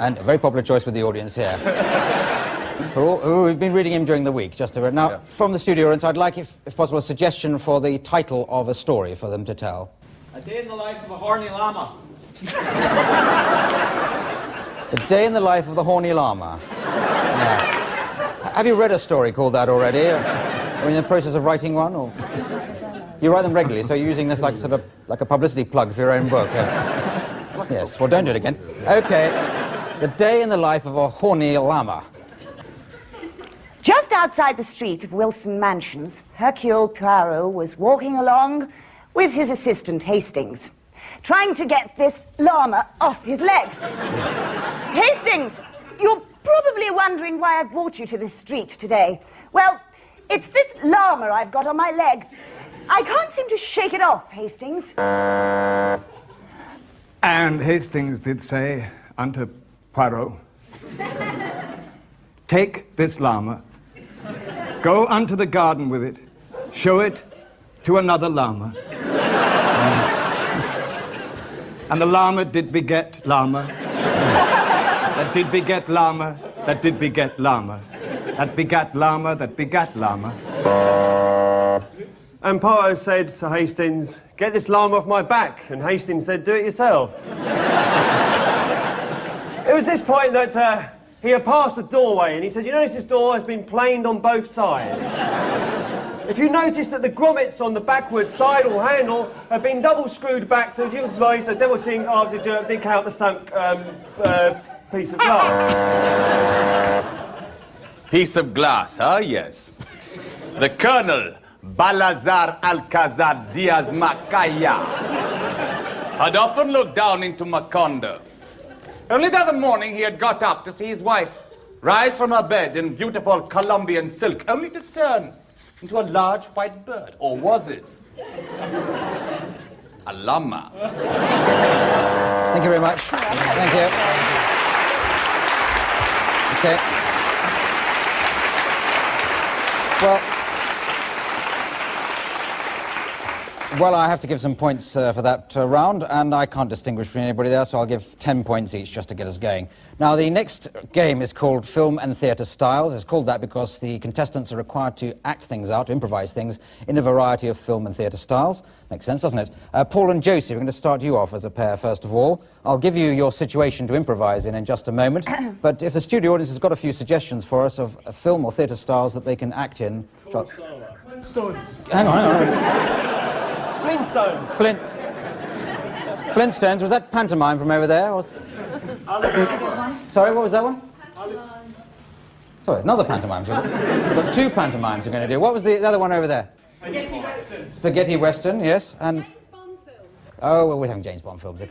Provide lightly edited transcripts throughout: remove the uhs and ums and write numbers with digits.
And a very popular choice with the audience here. We've been reading him during the week, just to... Now, from the studio audience, I'd like, if possible, a suggestion for the title of a story for them to tell. A Day in the Life of a Horny Llama. A Day in the Life of the Horny Llama. Yeah. Have you read a story called that already? Or are you in the process of writing one? Or... You write them regularly, so you're using this like sort of like a publicity plug for your own book. Yes, well, don't do it again. Okay. The Day in the Life of a Horny Llama. Just outside the street of Wilson Mansions, Hercule Poirot was walking along with his assistant Hastings, trying to get this llama off his leg. Hastings, you're probably wondering why I've brought you to this street today. Well, it's this llama I've got on my leg. I can't seem to shake it off, Hastings. And Hastings did say unto Poirot, take this llama, go unto the garden with it, show it to another llama. And the llama did beget llama, that did beget llama, that did beget llama, that begat llama, that begat llama. And Poirot said to Hastings, get this llama off my back. And Hastings said, do it yourself. It was this point that he had passed a doorway and he said, you notice this door has been planed on both sides. If you notice that the grommets on the backward side or handle have been double screwed back to utilise a double sink after you dig out the sunk piece of glass. Piece of glass, huh? Yes. The Colonel, Balazar Alcazar Diaz Macaya, had often looked down into Macondo. Only the other morning he had got up to see his wife rise from her bed in beautiful Colombian silk, only to turn into a large white bird. Or was it a llama? Thank you very much. Thank you. Okay. Well, I have to give some points for that round, and I can't distinguish between anybody there, so I'll give 10 points each just to get us going. Now, the next game is called Film and Theatre Styles. It's called that because the contestants are required to act things out, to improvise things, in a variety of film and theatre styles. Makes sense, doesn't it? Paul and Josie, we're going to start you off as a pair, first of all. I'll give you your situation to improvise in just a moment, but if the studio audience has got a few suggestions for us of film or theatre styles that they can act in... Flintstones. Hang on. Flintstones. Flintstones, was that pantomime from over there? Or... Sorry, what was that one? Sorry, another pantomime. We've got two pantomimes we're going to do. What was the other one over there? Spaghetti Western. Spaghetti Western, yes. And... James Bond film. Oh, well, we're having James Bond films.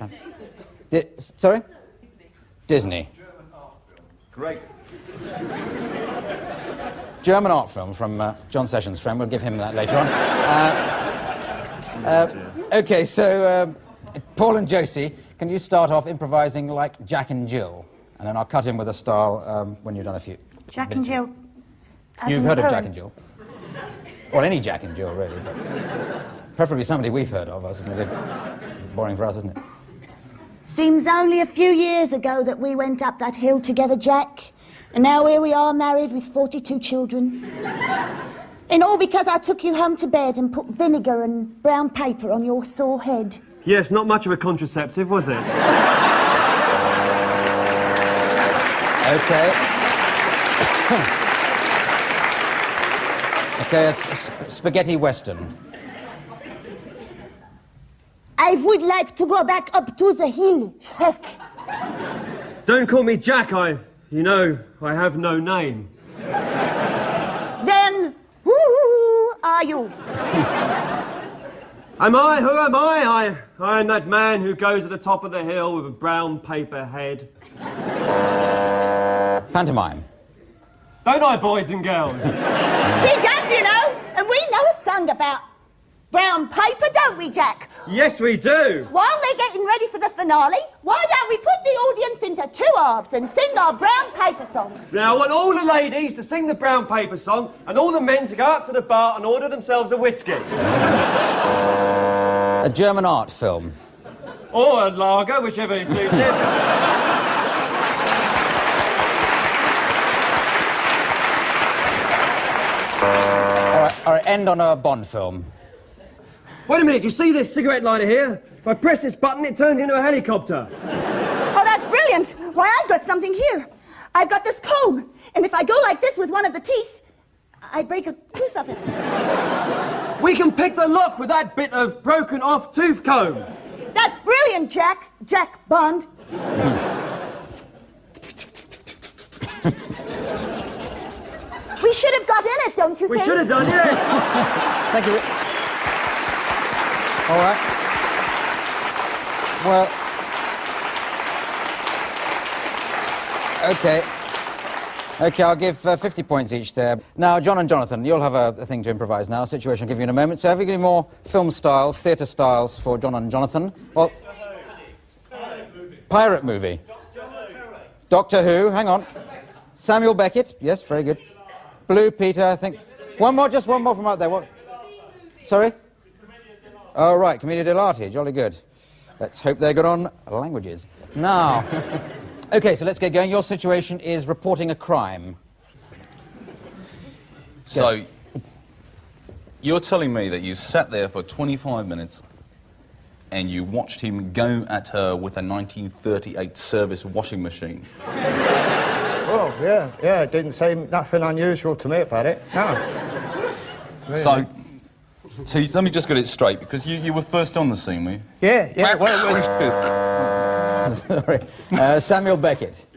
Sorry? Disney. Great. German art film from John Sessions' friend. We'll give him that later on. Okay, so Paul and Josie, can you start off improvising like Jack and Jill? And then I'll cut in with a style when you've done a few. Jack and Jill. You've heard of Jack and Jill? Well, any Jack and Jill, really. But preferably somebody we've heard of. It's a bit boring for us, isn't it? Seems only a few years ago that we went up that hill together, Jack. And now here we are, married with 42 children. And all because I took you home to bed and put vinegar and brown paper on your sore head. Yes, not much of a contraceptive, was it? Okay. Okay, it's Spaghetti Western. I would like to go back up to the hill, Jack. Don't call me Jack, you know, I have no name. Then, who are you? Am I? Who am I? I am that man who goes at the top of the hill with a brown paper head. Pantomime. Don't I, boys and girls? He does, you know, and we know a song about brown paper, don't we, Jack? Yes, we do. While they're getting ready for the finale, why don't we put the audience into two halves and sing our brown paper song? Now, I want all the ladies to sing the brown paper song and all the men to go up to the bar and order themselves a whiskey. A German art film. Or a lager, whichever suits him. All right, end on a Bond film. Wait a minute, you see this cigarette lighter here? If I press this button, it turns into a helicopter. Oh, that's brilliant. Why, I've got something here. I've got this comb, and if I go like this with one of the teeth, I break a tooth of it. We can pick the lock with that bit of broken off tooth comb. That's brilliant, Jack. Jack Bond. We should have got in it, don't you We think? should have done, yes. Thank you. All right. Well, okay. Okay, I'll give 50 points each there. Now, John and Jonathan, you'll have a thing to improvise now. Situation I'll give you in a moment. So have you got any more film styles, theatre styles for John and Jonathan? Well, pirate movie. Doctor Who, hang on. Samuel Beckett, yes, very good. Blue Peter, I think. One more, just one more from out there. What? Sorry? Oh, right, Commedia dell'arte, jolly good. Let's hope they're good on languages. Now, okay, so let's get going. Your situation is reporting a crime. So, you're telling me that you sat there for 25 minutes and you watched him go at her with a 1938 service washing machine. Oh, yeah, it didn't seem nothing unusual to me about it, no. Really. So let me just get it straight, because you were first on the scene, were you? Yeah, well, it was... Sorry. Samuel Beckett.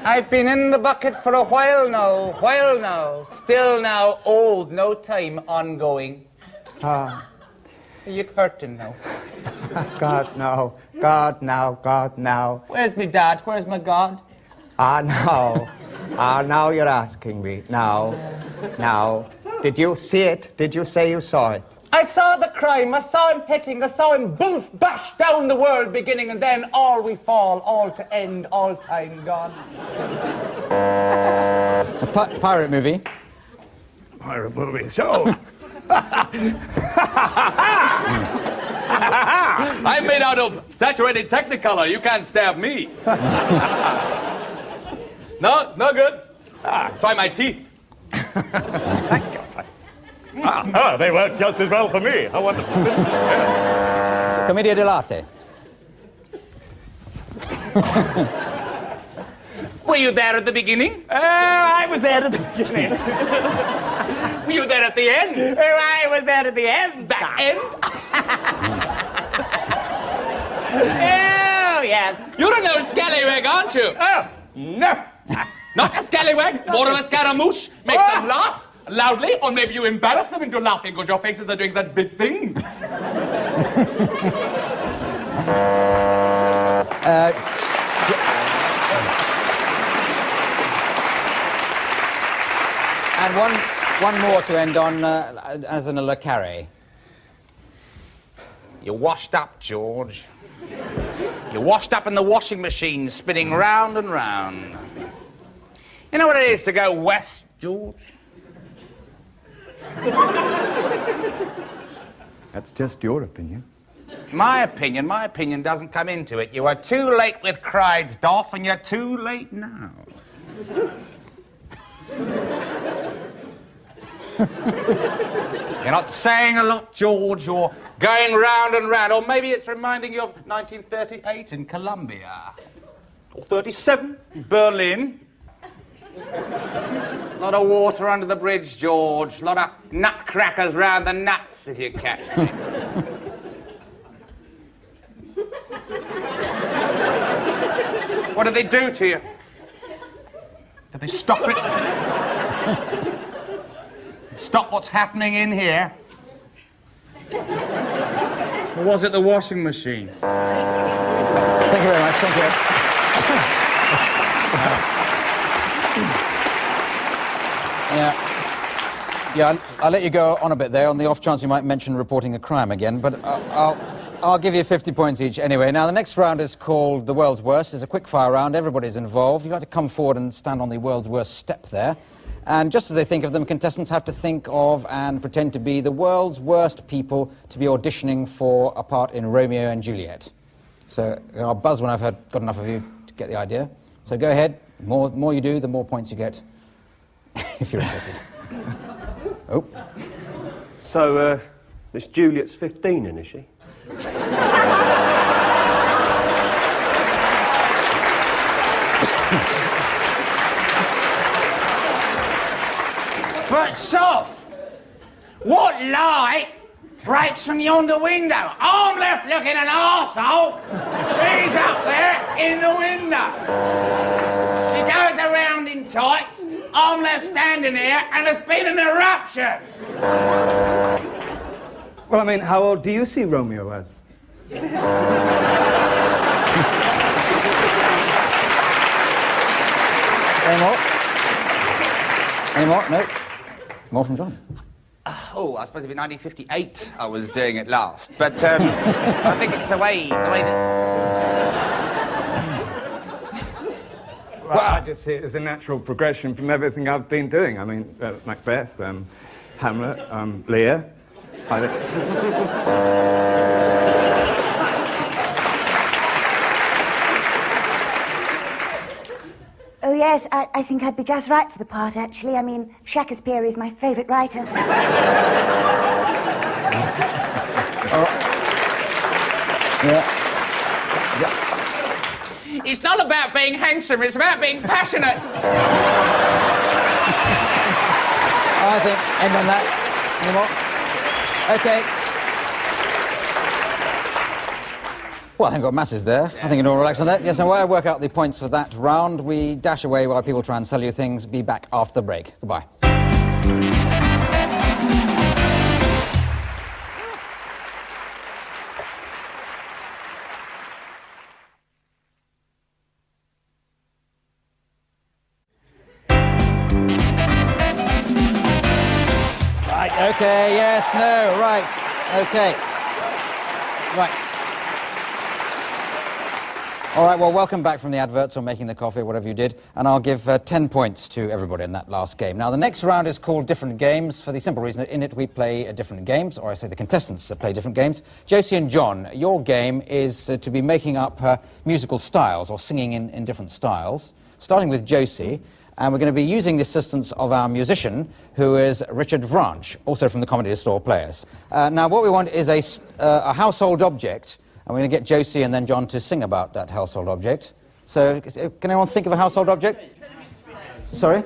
I've been in the bucket for a while now, still now, old, no time, ongoing. Are you curtain now? God, no. Where's my dad? Where's my God? No. Now you're asking me. Now. Did you see it? Did you say you saw it? I saw the crime, I saw him hitting, I saw him boof, bash down the world beginning, and then all we fall, all to end, all time gone. A pirate movie. Pirate movie, so... I'm made out of saturated Technicolor. You can't stab me. No, it's no good. Try my teeth. They work just as well for me. How wonderful. Commedia dell'arte. Were you there at the beginning? I was there at the beginning. Were you there at the end? I was there at the end. That end? Oh, yes. You're an old scallywag, aren't you? Oh, no. Not a scallywag, more of a scaramouche. Make them laugh loudly, or maybe you embarrass them into laughing because your faces are doing such big things. And one more to end on, as in a Le Carré. You washed up, George. You washed up in the washing machine, spinning round and round. You know what it is to go west, George? That's just your opinion. My opinion doesn't come into it. You are too late with Clydesdorf, and you're too late now. You're not saying a lot, George. You're going round and round. Or maybe it's reminding you of 1938 in Colombia. Or 37 in Berlin. Lot of water under the bridge, George. Lot of nutcrackers round the nuts, if you catch me. What did they do to you? Did they stop it? Stop what's happening in here? Or was it the washing machine? Thank you very much, thank you. Yeah, I'll let you go on a bit there on the off chance you might mention reporting a crime again, but I'll give you 50 points each anyway. Now, the next round is called The World's Worst. It's a quick-fire round. Everybody's involved. You'd like to come forward and stand on the world's worst step there. And just as they think of them, contestants have to think of and pretend to be the world's worst people to be auditioning for a part in Romeo and Juliet. So I'll buzz when I've got enough of you to get the idea. So go ahead, The more you do, the more points you get, if you're interested. Oh. So, Miss Juliet's 15 then, is she? But soft! What light breaks from yonder window? I'm left looking an arsehole. She's up there in the window. She goes around in tights. I'm left standing here and there's been an eruption. Well, I mean, how old do you see Romeo as? Any more? Any more? No? More from John. Oh, I suppose it'd be 1958 I was doing it last. But I think it's the way that... Well, I just see it as a natural progression from everything I've been doing. I mean, Macbeth, Hamlet, Lear, pilots. Oh, yes, I think I'd be just right for the part, actually. I mean, Shakespeare is my favourite writer. It's not about being handsome, it's about being passionate. I think end on that. Any more? Okay. Well, I think I've got masses there. I think you can all relax on that. Yes, and while I work out the points for that round, we dash away while people try and sell you things. Be back after the break. Goodbye. Right, okay, yes, no, right, okay. Right. All right, well, welcome back from the adverts or making the coffee, whatever you did, and I'll give 10 points to everybody in that last game. Now, the next round is called Different Games for the simple reason that in it we play different games, or I say the contestants play different games. Josie and John, your game is to be making up musical styles or singing in different styles, starting with Josie, and we're going to be using the assistance of our musician, who is Richard Vranch, also from the Comedy Store Players. Now, what we want is a household object. I'm going to get Josie and then John to sing about that household object. So, can anyone think of a household object? Sorry?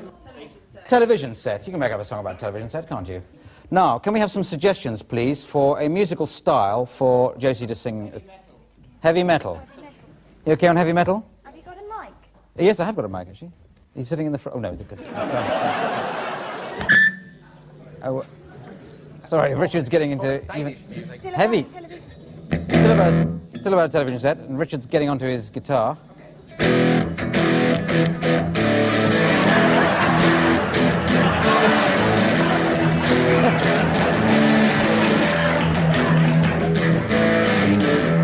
Television set. You can make up a song about a television set, can't you? Now, can we have some suggestions, please, for a musical style for Josie to sing? Heavy metal. You okay on heavy metal? Have you got a mic? Yes, I have got a mic, actually. He's sitting in the front. Oh, no, he's good. Oh, sorry, Richard's getting into even Still heavy. about television? Still about a television set, and Richard's getting onto his guitar.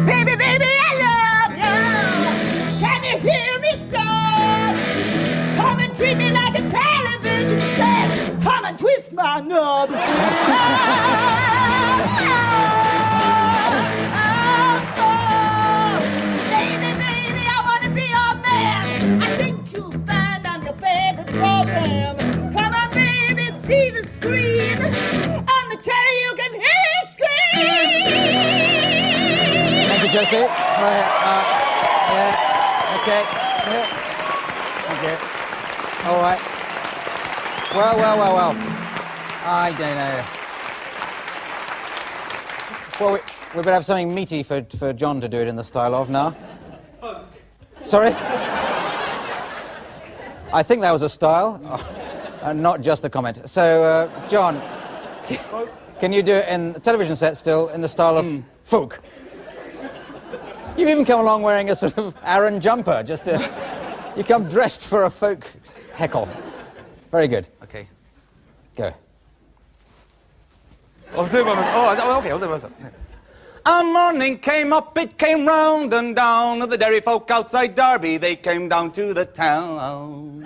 Baby, baby, I love you. Can you hear me, son? Come and treat me like a television set. Come and twist my knob. Baby, baby, I want to be your man. I think you'll find I'm your favorite program. Come on, baby, see the screen. On the telly, you can hear me scream. Thank you, Josie. Yeah, okay. Yeah. Okay. All right. Well. I don't know. Well, we better have something meaty for John to do it in the style of now. Folk. Sorry? I think that was a style, and not just a comment. So, John, can you do it in the television set still in the style of folk? You've even come along wearing a sort of Aaron jumper, just to... You come dressed for a folk heckle. Very good. Okay. Go. I'll do it by myself. Oh, okay, I'll do it by myself. A morning came up, it came round and down. The dairy folk outside Derby, they came down to the town.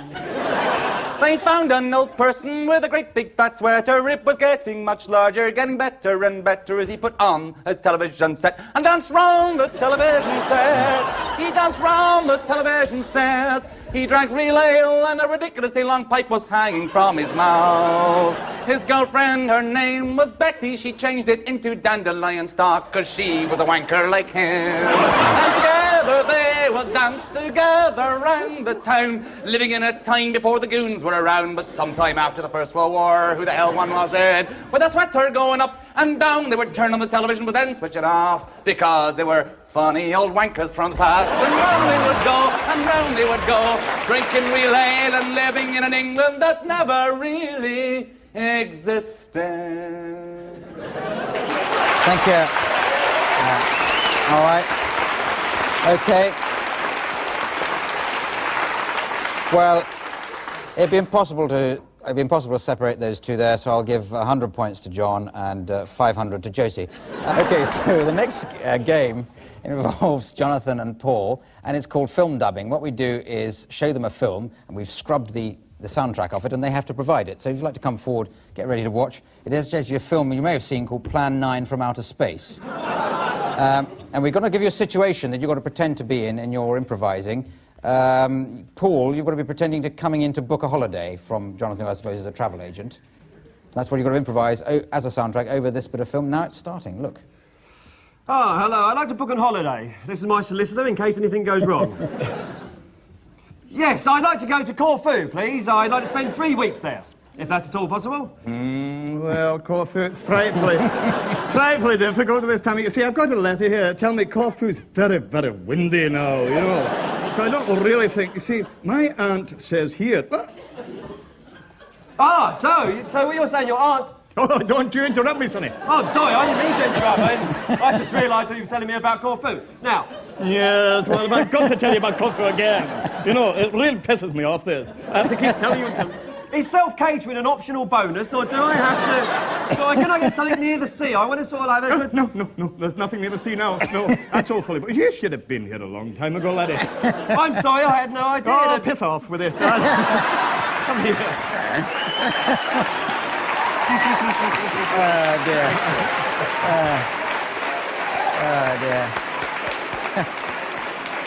They found an old person with a great big fat sweater. It was getting much larger, getting better and better as he put on his television set and danced round the television set. He danced round the television set. He drank real ale and a ridiculously long pipe was hanging from his mouth. His girlfriend, her name was Betty. She changed it into dandelion stalk because she was a wanker like him. And together they would dance together round the town, living in a time before the goons were around. But sometime after the First World War, who the hell one was it? With a sweater going up and down, they would turn on the television but then switch it off because they were funny old wankers from the past. And round they would go, and round they would go, drinking real ale and living in an England that never really existed. Thank you. All right. Okay. Well, it'd be impossible to separate those two there, so I'll give 100 points to John and 500 to Josie. Okay, so the next game involves Jonathan and Paul, and it's called film dubbing. What we do is show them a film, and we've scrubbed the soundtrack off it, and they have to provide it. So if you'd like to come forward, get ready to watch. It is actually a film you may have seen called Plan 9 from Outer Space. And we're going to give you a situation that you've got to pretend to be in your improvising. Paul, you've got to be pretending to coming in to book a holiday from Jonathan, who I suppose is a travel agent. That's what you've got to improvise as a soundtrack over this bit of film. Now it's starting. Look. Oh, hello. I'd like to book a holiday. This is my solicitor in case anything goes wrong. Yes, I'd like to go to Corfu, please. I'd like to spend 3 weeks there, if that's at all possible. Well, Corfu, it's frightfully difficult at this time. You see, I've got a letter here. Tell me Corfu's very, very windy now, you know. So I don't really think... You see, my aunt says here... Ah, so what you're saying, your aunt... Oh, don't you interrupt me, sonny. Oh, I'm sorry, I didn't mean to interrupt. I just realised that you were telling me about Corfu. Now... Yes, well, I've got to tell you about Corfu again. You know, it really pisses me off, this. I have to keep telling you and telling you. Is self-catering an optional bonus, or do I have to... can I get something near the sea? I want to sort of like... No, there's nothing near the sea now. No, that's all fully... But you should have been here a long time ago, laddie. I'm sorry, I had no idea. Oh, piss off with it. Come here. Oh, dear. Oh, dear.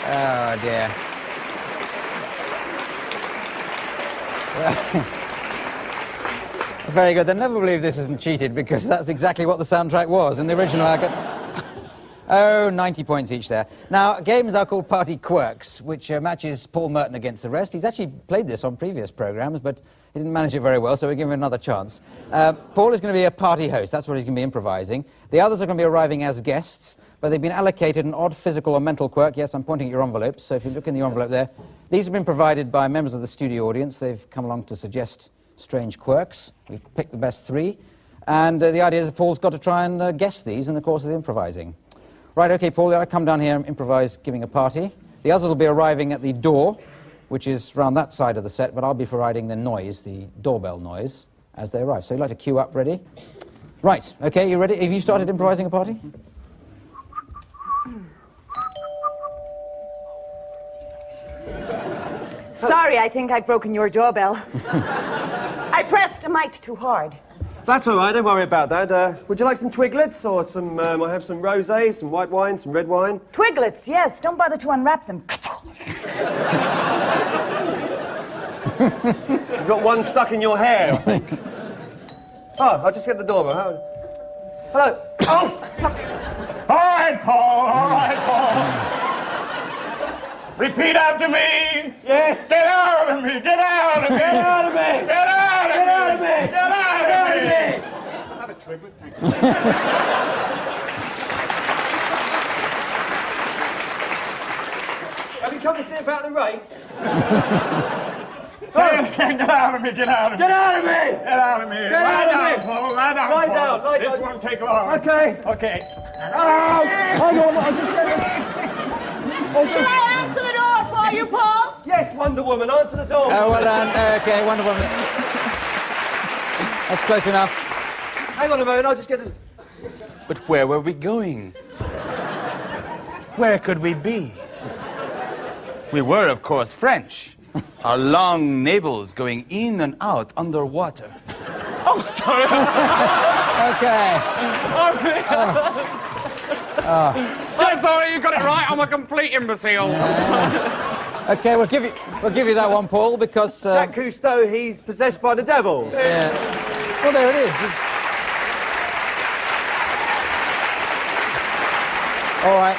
Oh, dear. Very good. They'll never believe this isn't cheated because that's exactly what the soundtrack was. In the original, I got... Oh, 90 points each there. Now, games are called Party Quirks, which matches Paul Merton against the rest. He's actually played this on previous programmes, but he didn't manage it very well, so we give him another chance. Paul is going to be a party host. That's what he's going to be improvising. The others are going to be arriving as guests, but they've been allocated an odd physical or mental quirk. Yes, I'm pointing at your envelopes, so if you look in the envelope there. These have been provided by members of the studio audience. They've come along to suggest strange quirks. We've picked the best 3. And the idea is that Paul's got to try and guess these in the course of the improvising. Right, OK, Paul, you'll come down here and improvise giving a party. The others will be arriving at the door, which is round that side of the set, but I'll be providing the noise, the doorbell noise, as they arrive. So you'd like to queue up, ready? Right, OK, you ready? Have you started improvising a party? Sorry, I think I've broken your doorbell. I pressed a mite too hard. That's all right, don't worry about that. Would you like some twiglets or some... I have some rosé, some white wine, some red wine? Twiglets, yes. Don't bother to unwrap them. You've got one stuck in your hair, I think. Oh, I'll just get the doorbell. Hello. Oh, fuck. All right, Paul. Repeat after me. Yes. Get out of me. Get out of me. Get out of me. Get out of me. Get out of me. Get out of me. Have a twiglet. Have you come to see about the rates? Say it again. Get out of me. Get out of me. Get out of me. Get out of me. Get Lie out of down, me. Paul. Lie down, Lie Paul. down, lie This down. won't take long. Okay. Okay. Oh, hang on, I'll just get it. Shall I answer the door for you, Paul? Yes, Wonder Woman, answer the door. Oh, well done. OK, Wonder Woman. That's close enough. Hang on a moment, I'll just get it. But where were we going? Where could we be? We were, of course, French. Our long navels going in and out underwater. Oh, sorry. OK. I'm sorry, you got it right. I'm a complete imbecile. Okay, we'll give you that one, Paul, because... Jacques Cousteau, he's possessed by the devil. Yeah. Well, there it is. All right.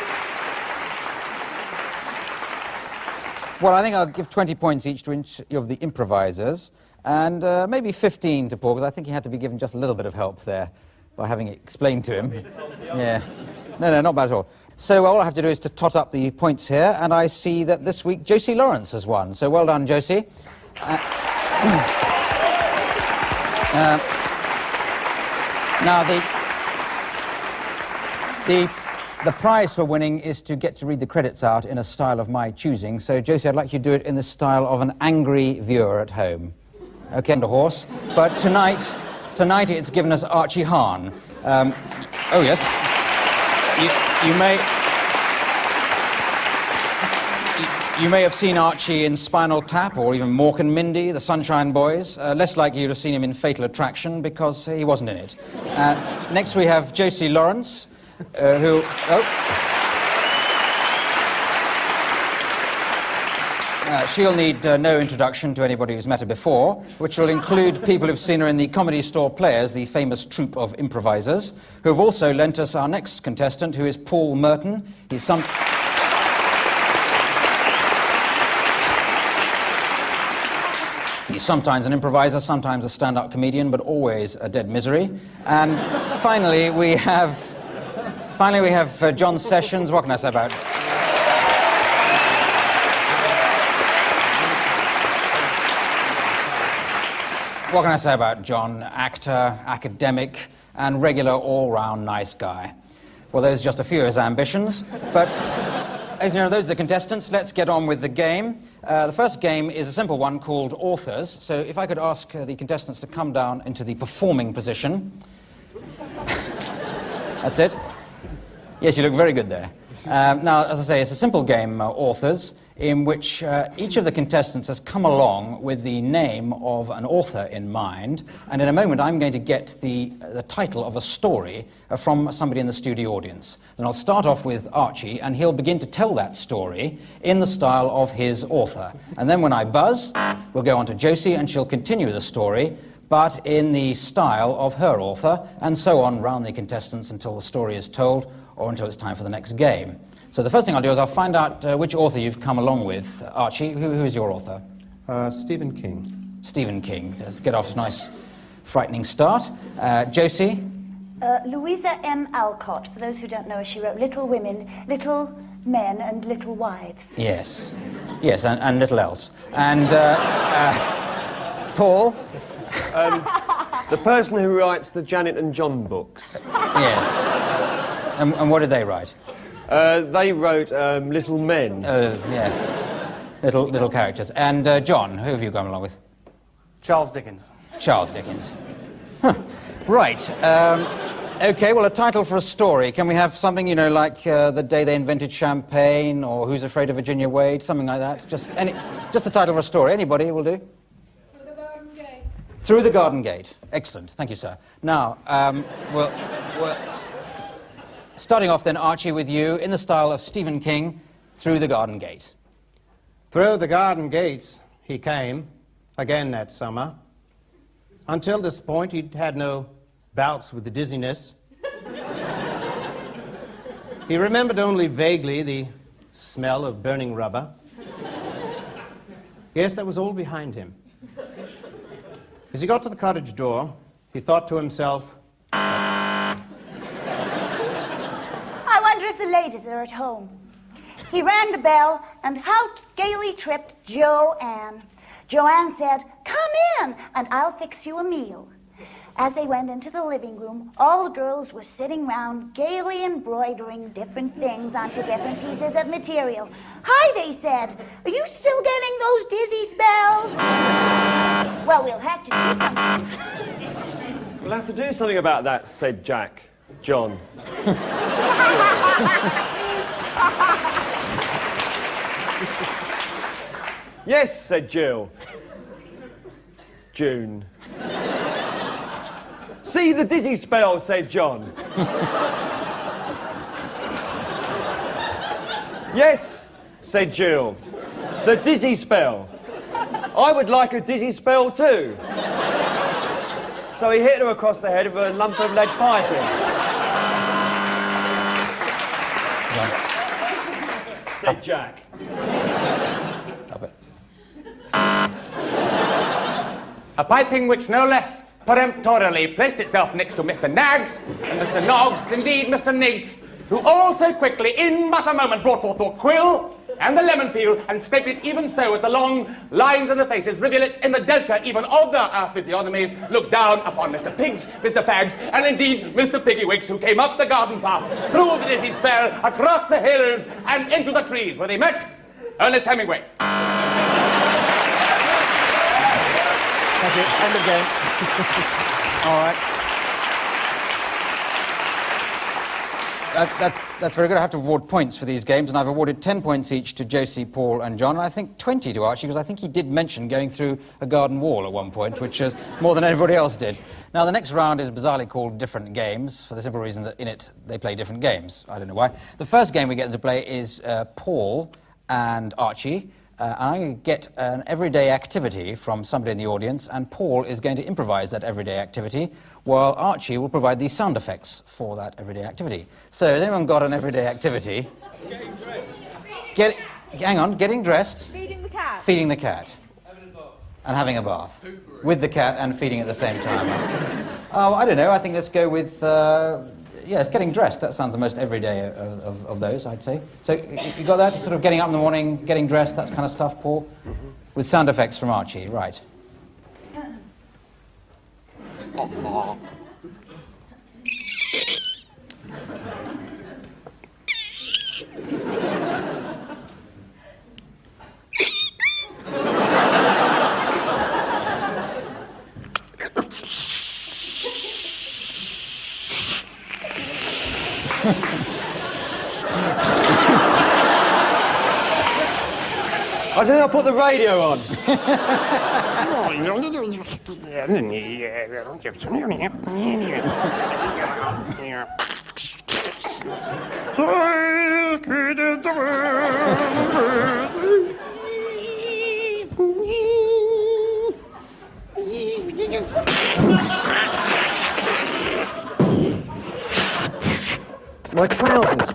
Well, I think I'll give 20 points each to each of the improvisers, and maybe 15 to Paul, because I think he had to be given just a little bit of help there by having it explained to him. Yeah. No, not bad at all. So all I have to do is to tot up the points here, and I see that this week Josie Lawrence has won. So well done, Josie. Now, the prize for winning is to get to read the credits out in a style of my choosing. So, Josie, I'd like you to do it in the style of an angry viewer at home. Okay, and a horse. But tonight it's given us Archie Hahn. Oh, yes. You may have seen Archie in Spinal Tap, or even Mork and Mindy, The Sunshine Boys. Less likely you'd have seen him in Fatal Attraction, because he wasn't in it. Next we have Josie Lawrence, who... she'll need no introduction to anybody who's met her before, which will include people who've seen her in the Comedy Store Players, the famous troupe of improvisers, who have also lent us our next contestant, who is Paul Merton. He's sometimes an improviser, sometimes a stand-up comedian, but always a dead misery. And finally, we have John Sessions. What can I say about... What can I say about John? Actor, academic, and regular all-round nice guy. Well, those are just a few of his ambitions, but as you know, those are the contestants. Let's get on with the game. The first game is a simple one called Authors. So if I could ask the contestants to come down into the performing position. That's it. Yes, you look very good there. Now, as I say, it's a simple game, Authors, in which each of the contestants has come along with the name of an author in mind, and in a moment I'm going to get the title of a story from somebody in the studio audience. Then I'll start off with Archie, and he'll begin to tell that story in the style of his author. And then when I buzz, we'll go on to Josie, and she'll continue the story, but in the style of her author, and so on round the contestants until the story is told, or until it's time for the next game. So the first thing I'll do is I'll find out which author you've come along with. Archie, who is your author? Stephen King. Stephen King. Let's get off a nice, frightening start. Josie? Louisa M. Alcott. For those who don't know her, she wrote Little Women, Little Men, and Little Wives. Yes. Yes, and little else. And Paul? The person who writes the Janet and John books. Yeah. And what did they write? They wrote Little Men. Yeah. Little characters. And John, who have you gone along with? Charles Dickens. Charles Dickens. Huh. Right. Okay, well, a title for a story. Can we have something, like The Day They Invented Champagne, or Who's Afraid of Virginia Wade, something like that? Just a title for a story. Anybody will do. Through the Garden Gate. Through the Garden Gate. Excellent. Thank you, sir. Now, we'll starting off then, Archie, with you, in the style of Stephen King, Through the Garden Gate. Through the garden gates he came, again that summer. Until this point, he'd had no bouts with the dizziness. He remembered only vaguely the smell of burning rubber. Yes, that was all behind him. As he got to the cottage door, he thought to himself, I wonder if the ladies are at home. He rang the bell, and out gaily tripped Joanne. Joanne said, "Come in, and I'll fix you a meal." As they went into the living room, all the girls were sitting round, gaily embroidering different things onto different pieces of material. "Hi," they said. "Are you still getting those dizzy spells?" "Well, we'll have to do something." We'll have to do something about that, said Jack. John. Yes, said Jill. June. See the dizzy spell, said John. Yes, said Jill. The dizzy spell. I would like a dizzy spell too. So he hit her across the head with a lump of lead piping. Said Jack. Stop it. A piping which no less peremptorily placed itself next to Mr. Naggs and Mr. Noggs, indeed Mr. Niggs, who also quickly, in but a moment, brought forth the quill and the lemon peel and scraped it even so as the long lines of the faces, rivulets in the delta even of their physiognomies, looked down upon Mr. Pigs, Mr. Pags, and indeed Mr. Piggywicks, who came up the garden path, through the dizzy spell, across the hills, and into the trees, where they met Ernest Hemingway. Thank you. End of game. All right. That's very good. I have to award points for these games, and I've awarded 10 points each to Josie, Paul, and John, and I think 20 to Archie, because I think he did mention going through a garden wall at one point, which is more than everybody else did. Now, the next round is bizarrely called Different Games, for the simple reason that in it they play different games. I don't know why. The first game we get them to play is Paul and Archie. I'm going to get an everyday activity from somebody in the audience, and Paul is going to improvise that everyday activity, while Archie will provide the sound effects for that everyday activity. So, has anyone got an everyday activity? Getting dressed. Hang on, getting dressed. Feeding the cat. Feeding the cat. Having a bath. And having a bath. With the cat and feeding at the same time. Oh, I don't know, I think let's go with... yes, getting dressed. That sounds the most everyday of those, I'd say. So you got that? Sort of getting up in the morning, getting dressed, that kind of stuff, Paul? Mm-hmm. With sound effects from Archie, right. I think I'll put the radio on. My trousers.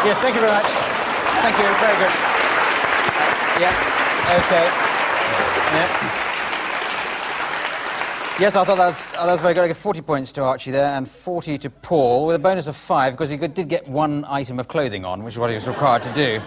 Yes, thank you very much. Thank you, very good. Yeah, okay. Yeah. Yes, I thought that was very good. I give 40 points to Archie there and 40 to Paul, with a bonus of 5, because he did get one item of clothing on, which is what he was required to do.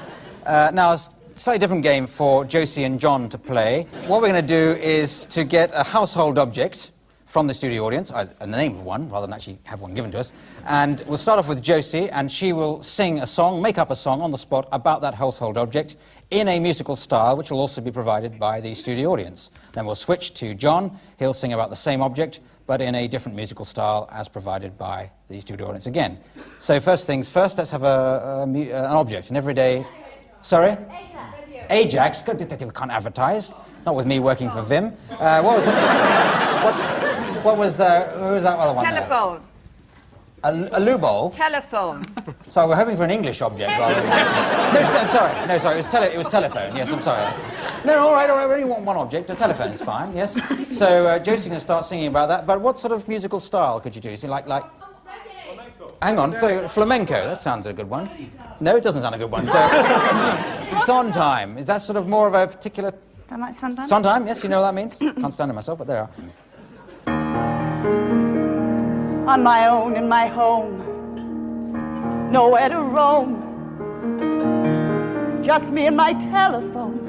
Now, a slightly different game for Josie and John to play. What we're going to do is to get a household object from the studio audience, the name of one, rather than actually have one given to us. And we'll start off with Josie, and she will sing a song, make up a song on the spot about that household object in a musical style, which will also be provided by the studio audience. Then we'll switch to John. He'll sing about the same object, but in a different musical style as provided by the studio audience again. So first things first, let's have an object, an everyday... Sorry? Ajax. We can't advertise. Not with me working for Vim. What was it? What was who was that other one? Telephone. A loo bowl? Telephone. So we're hoping for an English object rather than... I'm sorry. No, sorry. It was telephone. Yes, I'm sorry. No, all right. We only want one object. A telephone is fine, yes. So Josie's going to start singing about that. But what sort of musical style could you do? So like... Hang on, so flamenco, that sounds a good one. No, it doesn't sound a good one. So, Sondheim, is that sort of more of a particular... Sound like Sondheim? Sondheim, yes, you know what that means? Can't stand it myself, but there you are. On my own in my home, nowhere to roam, just me and my telephone.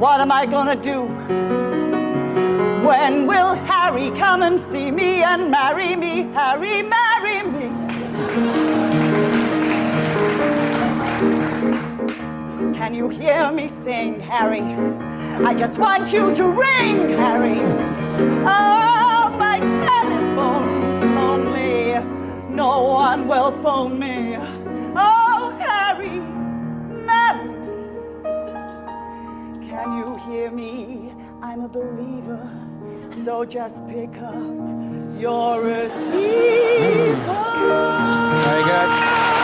What am I gonna do? When will Harry come and see me and marry me? Harry, marry me. Can you hear me sing, Harry? I just want you to ring, Harry. Oh, my telephone's lonely. No one will phone me. Oh, Harry, marry me. Can you hear me? I'm a believer. So just pick up your receiver. Very good.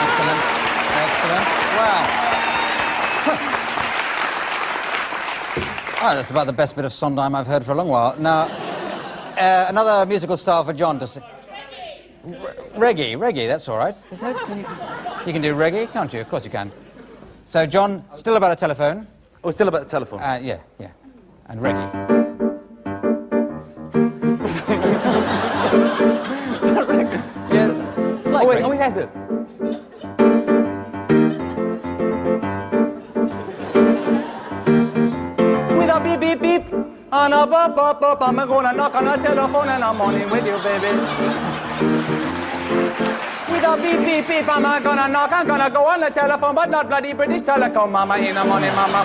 Excellent. Excellent. Wow. Oh, that's about the best bit of Sondheim I've heard for a long while. Now, another musical style for John to sing. Reggae, that's all right. There's no, you can do reggae, can't you? Of course you can. So, John, still about a telephone. Oh, still about the telephone. Yeah. And reggae. Yes. It's like reggae. Oh, he has it. With a beep, beep, beep, and a bop, bop, bop, I'm gonna knock on a telephone and I'm on in with you, baby. With a beep, beep, beep, I'm gonna knock, I'm gonna go on the telephone, but not bloody British Telecom, mama, in the morning, mama.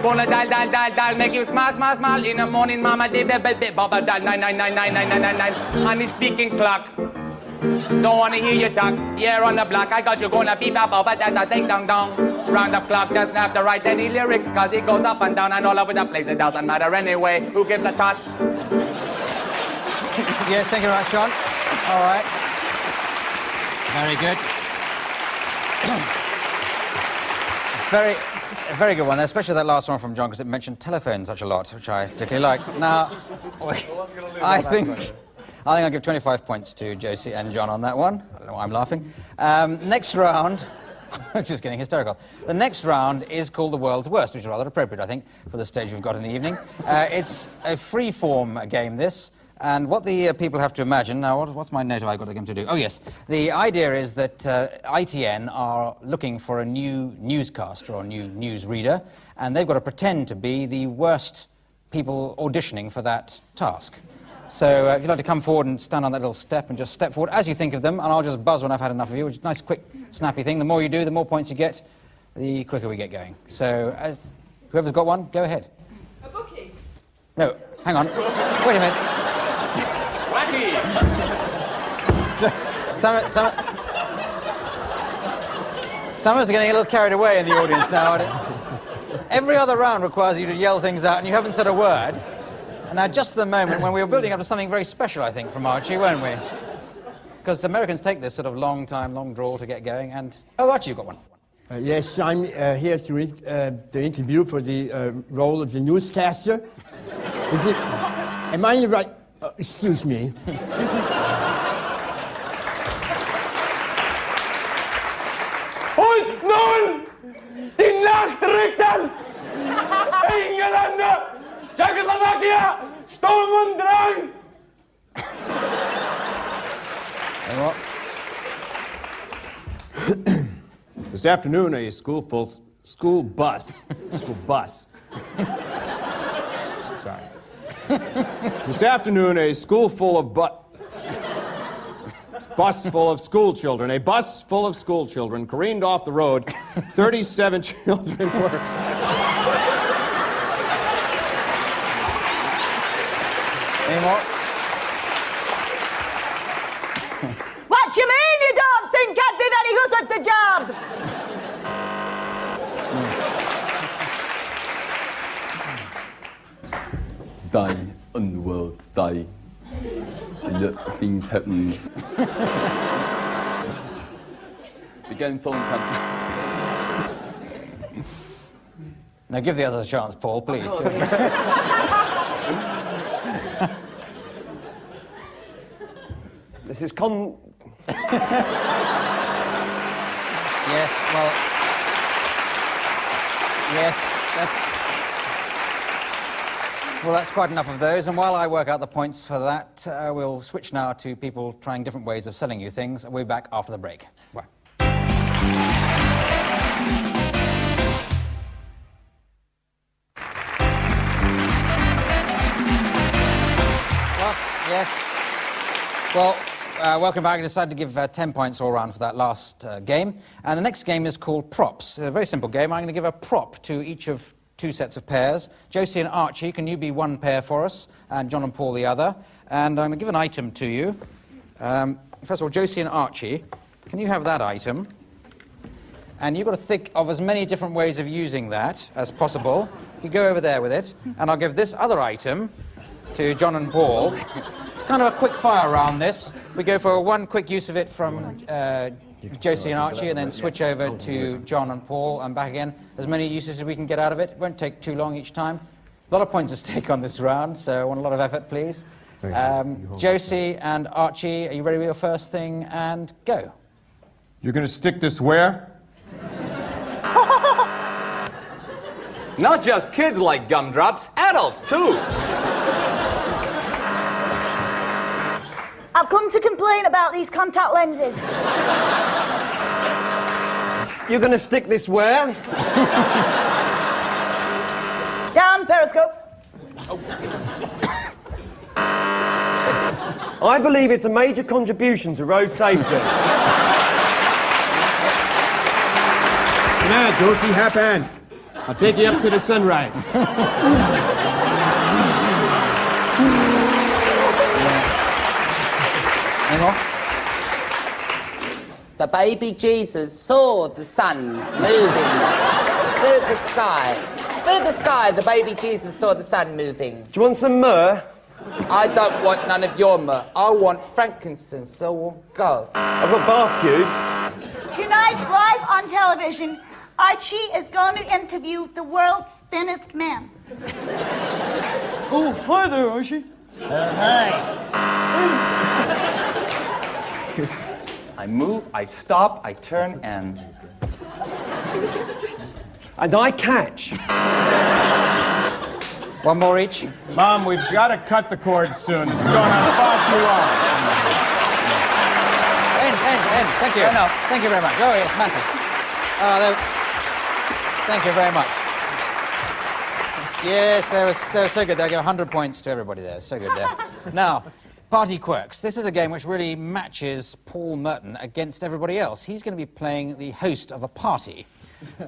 Gonna dial, dial, dial, dial, make you smile, smile, smile, in the morning, mama, dip, dip, dip, baba, dial, 9999999, on the speaking clock. Don't wanna hear you talk, yeah, on the block, I got you gonna beep, bop, bop, that, ding, dong, dong. Round the clock doesn't have to write any lyrics, cause it goes up and down and all over the place, it doesn't matter anyway, who gives a toss? Yes, thank you very much, John. All right. Very good. Very good one, especially that last one from John, because it mentioned telephone such a lot, which I particularly like. Now, I think I'll give 25 points to Josie and John on that one. I don't know why I'm laughing. Next round, I'm just getting hysterical. The next round is called The World's Worst, which is rather appropriate, I think, for the stage we've got in the evening. It's a free-form game, this. And what the people have to imagine, now what's my note I've got them to do? Oh yes, the idea is that ITN are looking for a new newscaster or new newsreader, and they've got to pretend to be the worst people auditioning for that task. So if you'd like to come forward and stand on that little step and just step forward as you think of them, and I'll just buzz when I've had enough of you, which is a nice, quick, snappy thing. The more you do, the more points you get, the quicker we get going. So whoever's got one, go ahead. A bookie. No, hang on. Wait a minute. Wacky! Some of us are getting a little carried away in the audience now. Every other round requires you to yell things out, and you haven't said a word. And now, just at the moment when we were building up to something very special, I think, from Archie, weren't we? Because Americans take this sort of long drawl to get going, and... Oh, Archie, you've got one. Yes, I'm here to interview for the role of the newscaster. Is it... Am I in the right... excuse me. Und nun die Nachrichten! Engländer, Czechoslovakia, Sturm und Drang! This afternoon, a school bus. Sorry. This afternoon, a bus full of school children. A bus full of school children careened off the road. 37 children were... Any more? What do you mean you don't think I'd be very good at the job? Die, underworld, die. Look, things happen. Begin phone time. Now give the others a chance, Paul, please. This is Yes, well... Yes, that's quite enough of those. And while I work out the points for that, we'll switch now to people trying different ways of selling you things. We'll be back after the break. Bye. Well, yes. Well, welcome back. I decided to give 10 points all round for that last game. And the next game is called Props. A very simple game. I'm going to give a prop to each of two sets of pairs. Josie and Archie, can you be one pair for us? And John and Paul the other. And I'm going to give an item to you. First of all, Josie and Archie, can you have that item? And you've got to think of as many different ways of using that as possible. You can go over there with it. And I'll give this other item to John and Paul. It's kind of a quick fire round, this. We go for one quick use of it from Josie and Archie, and then switch over to John and Paul and back again. As many uses as we can get out of it. It won't take too long each time. A lot of points at stake on this round, so I want a lot of effort, please. Josie and Archie, are you ready with your first thing? And go. You're going to stick this where? Not just kids like gumdrops, adults too. I've come to complain about these contact lenses. You're going to stick this where? Down, periscope. I believe it's a major contribution to road safety. Now, Josie, hop on. I'll take you up to the sunrise. Hang on. The baby Jesus saw the sun moving through the sky. Through the sky, the baby Jesus saw the sun moving. Do you want some myrrh? I don't want none of your myrrh. I want frankincense, so I want gold. I've got bath cubes. Tonight, live on television, Archie is going to interview the world's thinnest man. Oh, hi there, Archie. I move, I stop, I turn, and... And I catch. One more each. Mom, we've got to cut the cord soon. This is going on far too long. End. Thank you. Enough. Thank you very much. Oh, yes, massive. Thank you very much. Yes, they were so good. They go 100 points to everybody there. So good there. Now, Party Quirks. This is a game which really matches Paul Merton against everybody else. He's going to be playing the host of a party.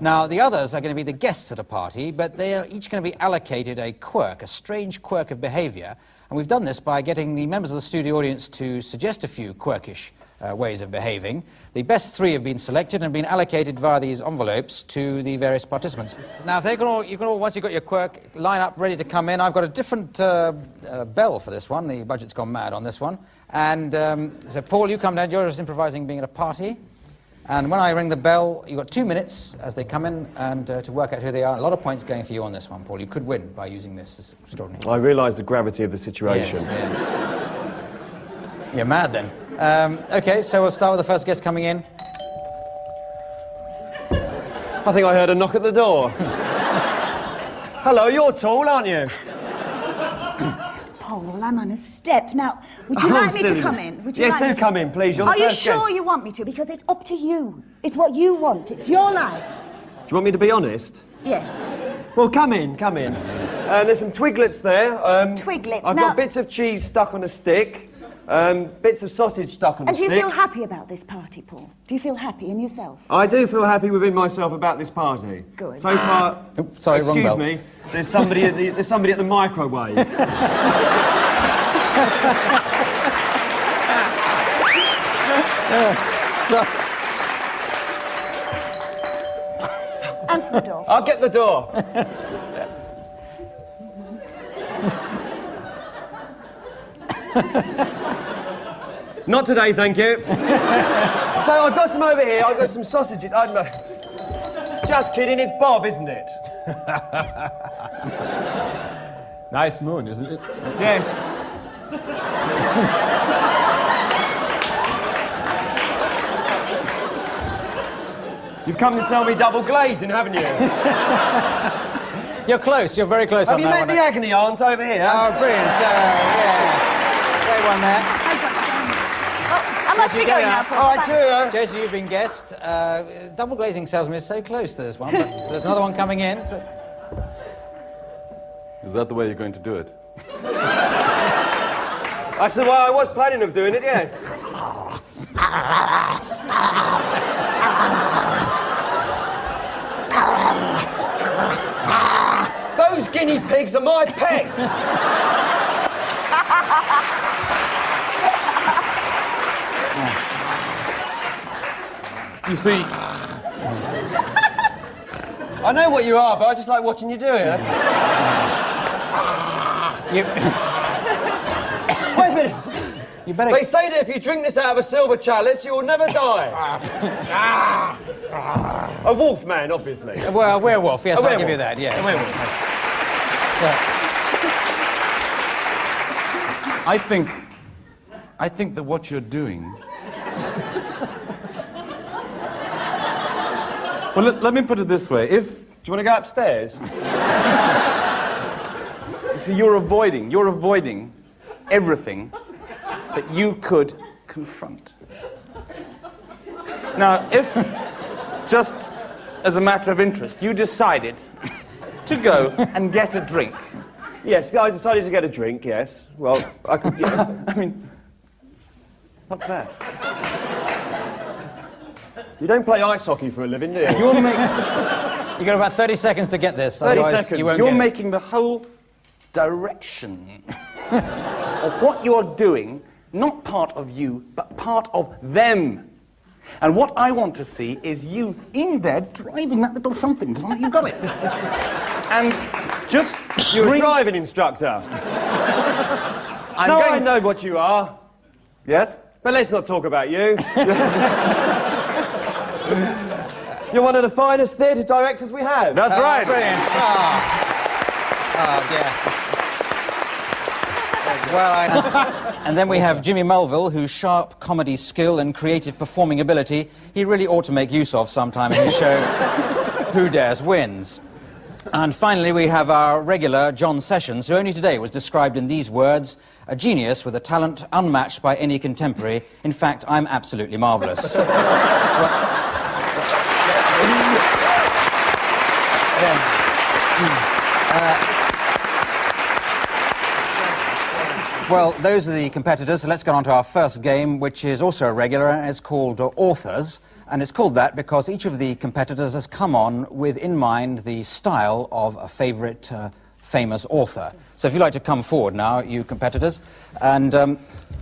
Now, the others are going to be the guests at a party, but they are each going to be allocated a quirk, a strange quirk of behaviour. And we've done this by getting the members of the studio audience to suggest a few quirkish ways of behaving. The best three have been selected and been allocated via these envelopes to the various participants. Now, if they can all, once you've got your quirk, line up, ready to come in. I've got a different bell for this one. The budget's gone mad on this one. And so, Paul, you come down. You're just improvising being at a party. And when I ring the bell, you've got 2 minutes as they come in and to work out who they are. A lot of points going for you on this one, Paul. You could win by using this. It's extraordinary. I realise the gravity of the situation. Yes, yeah. You're mad, then. OK, so we'll start with the first guest coming in. I think I heard a knock at the door. Hello, you're tall, aren't you? Paul, I'm on a step. Now, would you like me to come in? Would you Yes, like do me to? come in, please. You're the Are you first sure guest. you want me to? Because it's up to you. It's what you want. It's your life. Do you want me to be honest? Yes. Well, come in, come in. There's some twiglets there. Twiglets. I've Now- got bits of cheese stuck on a stick. Bits of sausage stuck on a And do stick. you feel happy about this party, Paul? Do you feel happy in yourself? I do feel happy within myself about this party. Good. So far, sorry, wrong excuse bell. me, there's somebody at the microwave. Answer the door. I'll get the door. Not today, thank you. So I've got some over here. I've got some sausages. Just kidding. It's Bob, isn't it? Nice moon, isn't it? Yes. You've come to sell me double glazing, haven't you? You're close. You're very close Have on you that met one. the agony aunt over here? Oh, brilliant. So, yeah. Great one there. I must be going now, Paul. All right, cheerio. Josie, you've been guessed. Double glazing salesman is so close to this one, but there's another one coming in. So. Is that the way you're going to do it? That's the way I was planning of doing it, yes. Those guinea pigs are my pets. You see, I know what you are, but I just like watching you do it. Wait a minute. You better... They say that if you drink this out of a silver chalice, you will never die. A wolf man, obviously. Well, a werewolf, yes, A I'll werewolf. give you that, yes. A werewolf. I think that what you're doing... Well, let me put it this way. Do you want to go upstairs? You see, you're avoiding everything that you could confront. Now, if, just as a matter of interest, you decided to go and get a drink. Yes, I decided to get a drink, yes. Well, I could, yes. I mean, what's that? You don't play ice hockey for a living, do you? You've got about 30 seconds to get this. 30 otherwise seconds. You won't You're get it. making the whole direction of what you're doing not part of you, but part of them. And what I want to see is you in there driving that little something, because I know you've got it. And just... You're a driving instructor. I know what you are. Yes? But let's not talk about you. You're one of the finest theatre directors we have. That's right. Brilliant. Yeah. Well, and then we have Jimmy Mulville, whose sharp comedy skill and creative performing ability he really ought to make use of sometime in his show, Who Dares Wins. And finally, we have our regular John Sessions, who only today was described in these words: a genius with a talent unmatched by any contemporary. In fact, I'm absolutely marvellous. Well, those are the competitors, so let's get on to our first game, which is also a regular, and it's called Authors. And it's called that because each of the competitors has come on with in mind the style of a favourite famous author. So if you'd like to come forward now, you competitors, and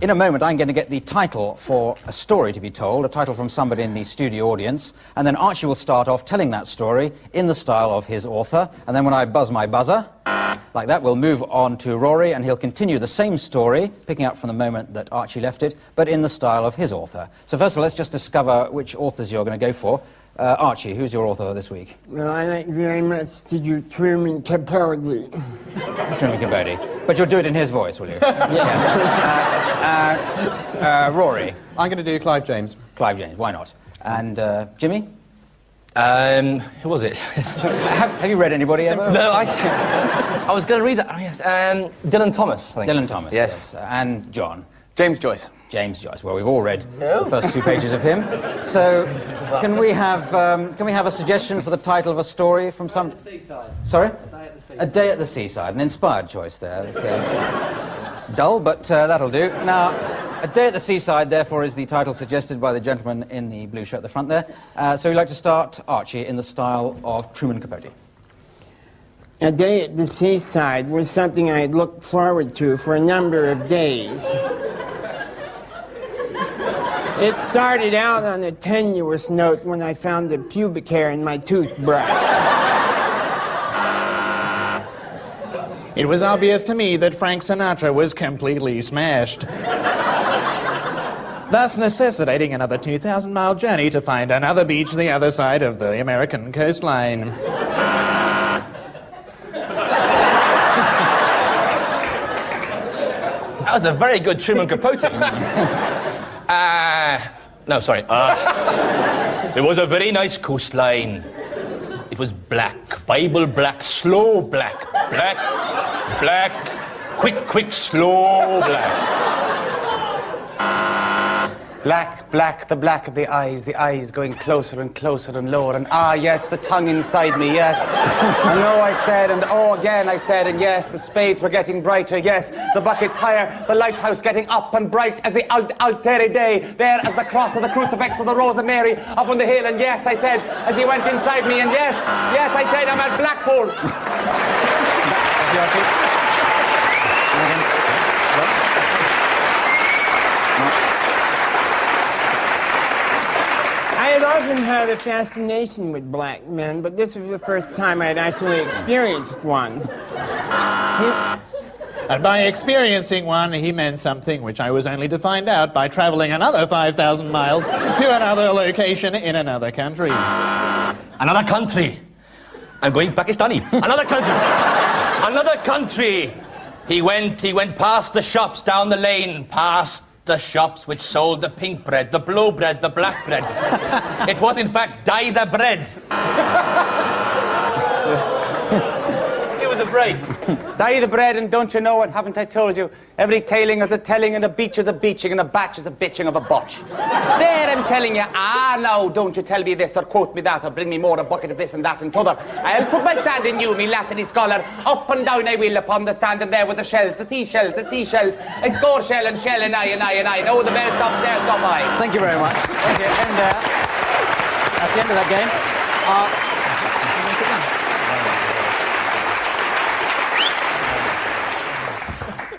in a moment I'm going to get the title for a story to be told, a title from somebody in the studio audience, and then Archie will start off telling that story in the style of his author, and then when I buzz my buzzer, like that, we'll move on to Rory, and he'll continue the same story, picking up from the moment that Archie left it, but in the style of his author. So first of all, let's just discover which authors you're going to go for. Archie, who's your author this week? Well, I like very much to do Truman Capote. Truman Capote. But you'll do it in his voice, will you? Yes. Rory? I'm going to do Clive James. Clive James, why not? And Jimmy? Who was it? Have you read anybody ever? No, I was going to read that. Oh, yes. Dylan Thomas, I think. Dylan Thomas, yes. And John? James Joyce. James Joyce. Well, we've all read the first 2 pages of him. So, can we have a suggestion for the title of a story from some... A Day at the Seaside. Sorry? A Day at the Seaside. A Day at the Seaside. An inspired choice there. Dull, but that'll do. Now, A Day at the Seaside, therefore, is the title suggested by the gentleman in the blue shirt at the front there. So we'd like to start, Archie, in the style of Truman Capote. A Day at the Seaside was something I had looked forward to for a number of days. It started out on a tenuous note when I found the pubic hair in my toothbrush. It was obvious to me that Frank Sinatra was completely smashed, thus necessitating another 2,000-mile journey to find another beach the other side of the American coastline. That was a very good Truman Capote. No, sorry. There was a very nice coastline. It was black, Bible black, slow black, black, black, quick, slow black. Black, black, the black of the eyes going closer and closer and lower, and ah, yes, the tongue inside me, yes. And no, I said, and oh, again I said, and yes, the spades were getting brighter, yes, the buckets higher, the lighthouse getting up and bright as the altere day, there as the cross of the crucifix of the Rose of Mary up on the hill, and yes, I said, as he went inside me, and yes, I said, I'm at Blackpool. I had often had a fascination with black men, but this was the first time I'd actually experienced one. And by experiencing one, he meant something which I was only to find out by traveling another 5,000 miles to another location in another country. Another country. I'm going Pakistani. Another country. Another country. He went past the shops down the lane, past the shops which sold the pink bread, the blue bread, the black bread. It was, in fact, dye the bread. Give us a break. Dye the bread, and don't you know what, haven't I told you? Every tailing is a telling, and a beach is a beaching, and a batch is a bitching of a botch. There, I'm telling you, now, don't you tell me this, or quote me that, or bring me more a bucket of this and that and t'other. I'll put my sand in you, me Latin scholar. Up and down I will upon the sand, and there with the shells, the seashells. I score shell, and I. No, the bell stops there, stop I. Thank you very much. Thank you. And that's the end of that game.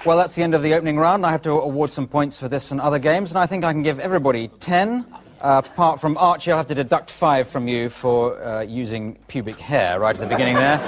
Well, that's the end of the opening round. I have to award some points for this and other games, and I think I can give everybody 10. Apart from Archie, I'll have to deduct 5 from you for using pubic hair right at the beginning there.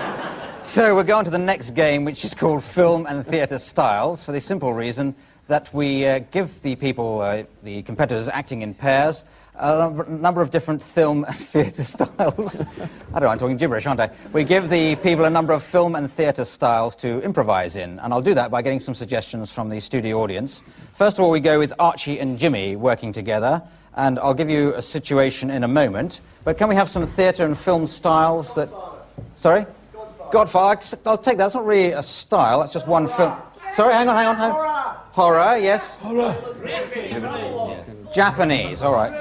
So we'll go on to the next game, which is called Film and Theatre Styles, for the simple reason that we give the people, the competitors acting in pairs, a number of different film and theatre styles. I don't know, I'm talking gibberish, aren't I? We give the people a number of film and theatre styles to improvise in, and I'll do that by getting some suggestions from the studio audience. First of all, we go with Archie and Jimmy working together, and I'll give you a situation in a moment. But can we have some theatre and film styles that... Sorry? Godfather. I'll take that. That's not really a style, that's just one film. Sorry, hang on. Horror, yes. Horror. Japanese, all right.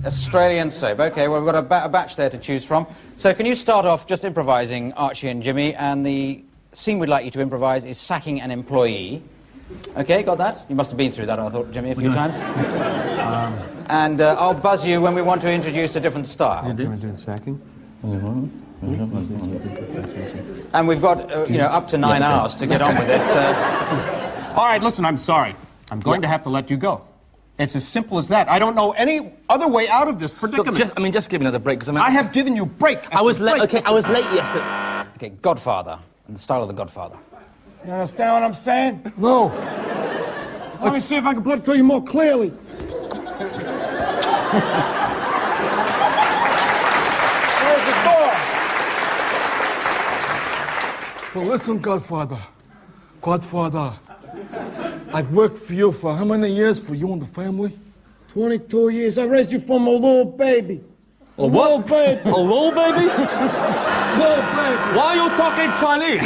Australian soap. Okay, well, we've got a batch there to choose from. So can you start off just improvising, Archie and Jimmy, and the scene we'd like you to improvise is sacking an employee. Okay, got that? You must have been through that, I thought, Jimmy, a few times. And I'll buzz you when we want to introduce a different style. You do sacking? And we've got, up to 9 hours to get on with it. All right, listen, I'm sorry. I'm going to have to let you go. It's as simple as that. I don't know any other way out of this predicament. Look, just give me another break, because I have given you break. I was late. Okay, I was late yesterday. Okay, Godfather, and the style of the Godfather. You understand what I'm saying? No. Let me see if I can put it to you more clearly. Where's the door? Well, listen, Godfather. I've worked for you for how many years, for you and the family? 22 years. I raised you from a little baby. A what? Little baby. A little baby? Little baby. Why are you talking Chinese?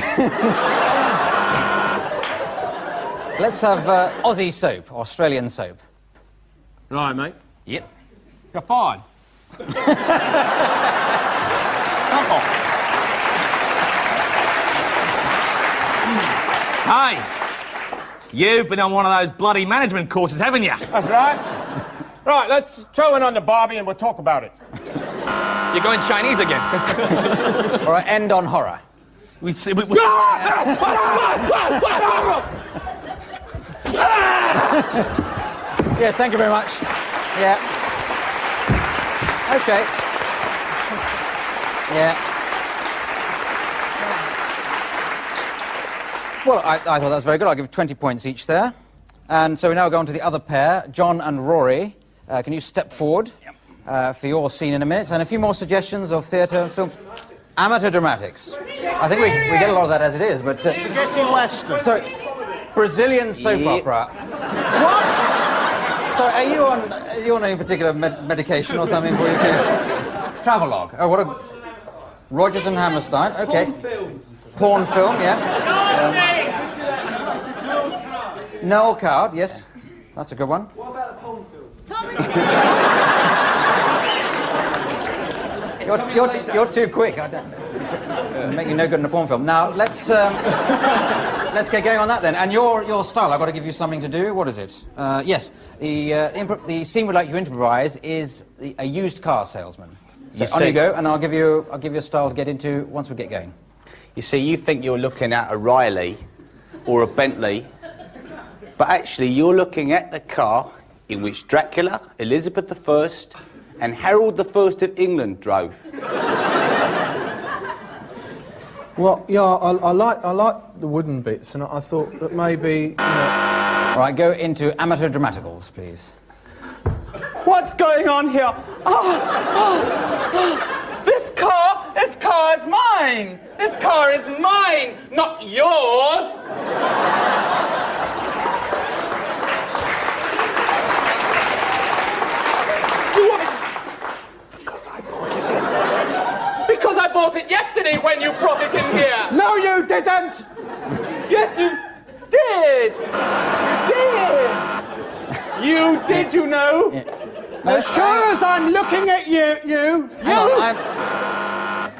Let's have Aussie soap, Australian soap. Right, mate. Yep. You're fired. Simple. Hey, you've been on one of those bloody management courses, haven't you? That's right. Right, let's throw in on the Barbie and we'll talk about it. You're going Chinese again. All right, end on horror. Yes, thank you very much. Yeah. Okay. Yeah. Well, I thought that was very good. I'll give 20 points each there. And so we now go on to the other pair, John and Rory. Can you step forward for your scene in a minute? And a few more suggestions of theatre and film. Amateur dramatics. I think we get a lot of that as it is, but... Spaghetti Western. Sorry, Brazilian soap opera. What? So are you on... you want any particular medication or something for you? Travelogue. Oh, what a... Rodgers and Hammerstein, okay. Porn film, yeah. Noel Coward, yes. That's a good one. What about a porn film? You're too quick. I don't make you no good in a porn film. Now let's get going on that then. And your style, I've got to give you something to do. What is it? Yes, the scene we'd like you to improvise is a used car salesman. So on you go, and I'll give you a style to get into once we get going. You see, you think you're looking at a Riley or a Bentley, but actually you're looking at the car in which Dracula, Elizabeth I, and Harold I of England drove. Well, yeah, I like the wooden bits, and I thought that maybe, you know... All right, go into amateur dramaticals, please. What's going on here? This car is mine! This car is mine, not yours! Because I bought it yesterday when you brought it in here! No, you didn't! Yes, you did! You did, you know? Yeah. As sure as I'm looking at you.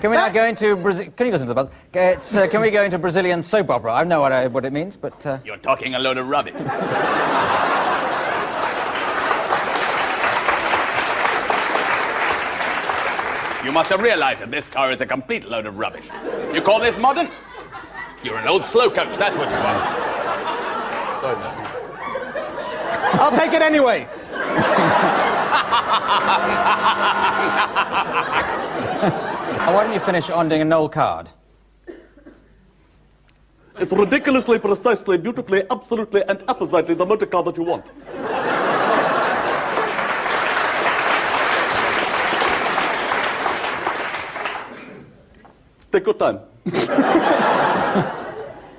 Can we now go into Brazil? Can you listen to the buzz? Can we go into Brazilian soap opera? I know what it means, but... You're talking a load of rubbish. You must have realized that this car is a complete load of rubbish. You call this modern? You're an old slow coach, that's what you are. Sorry, man. I'll take it anyway. And why don't you finish on doing a Noel Coward? It's ridiculously, precisely, beautifully, absolutely, and appositely the motor car that you want. Take your time.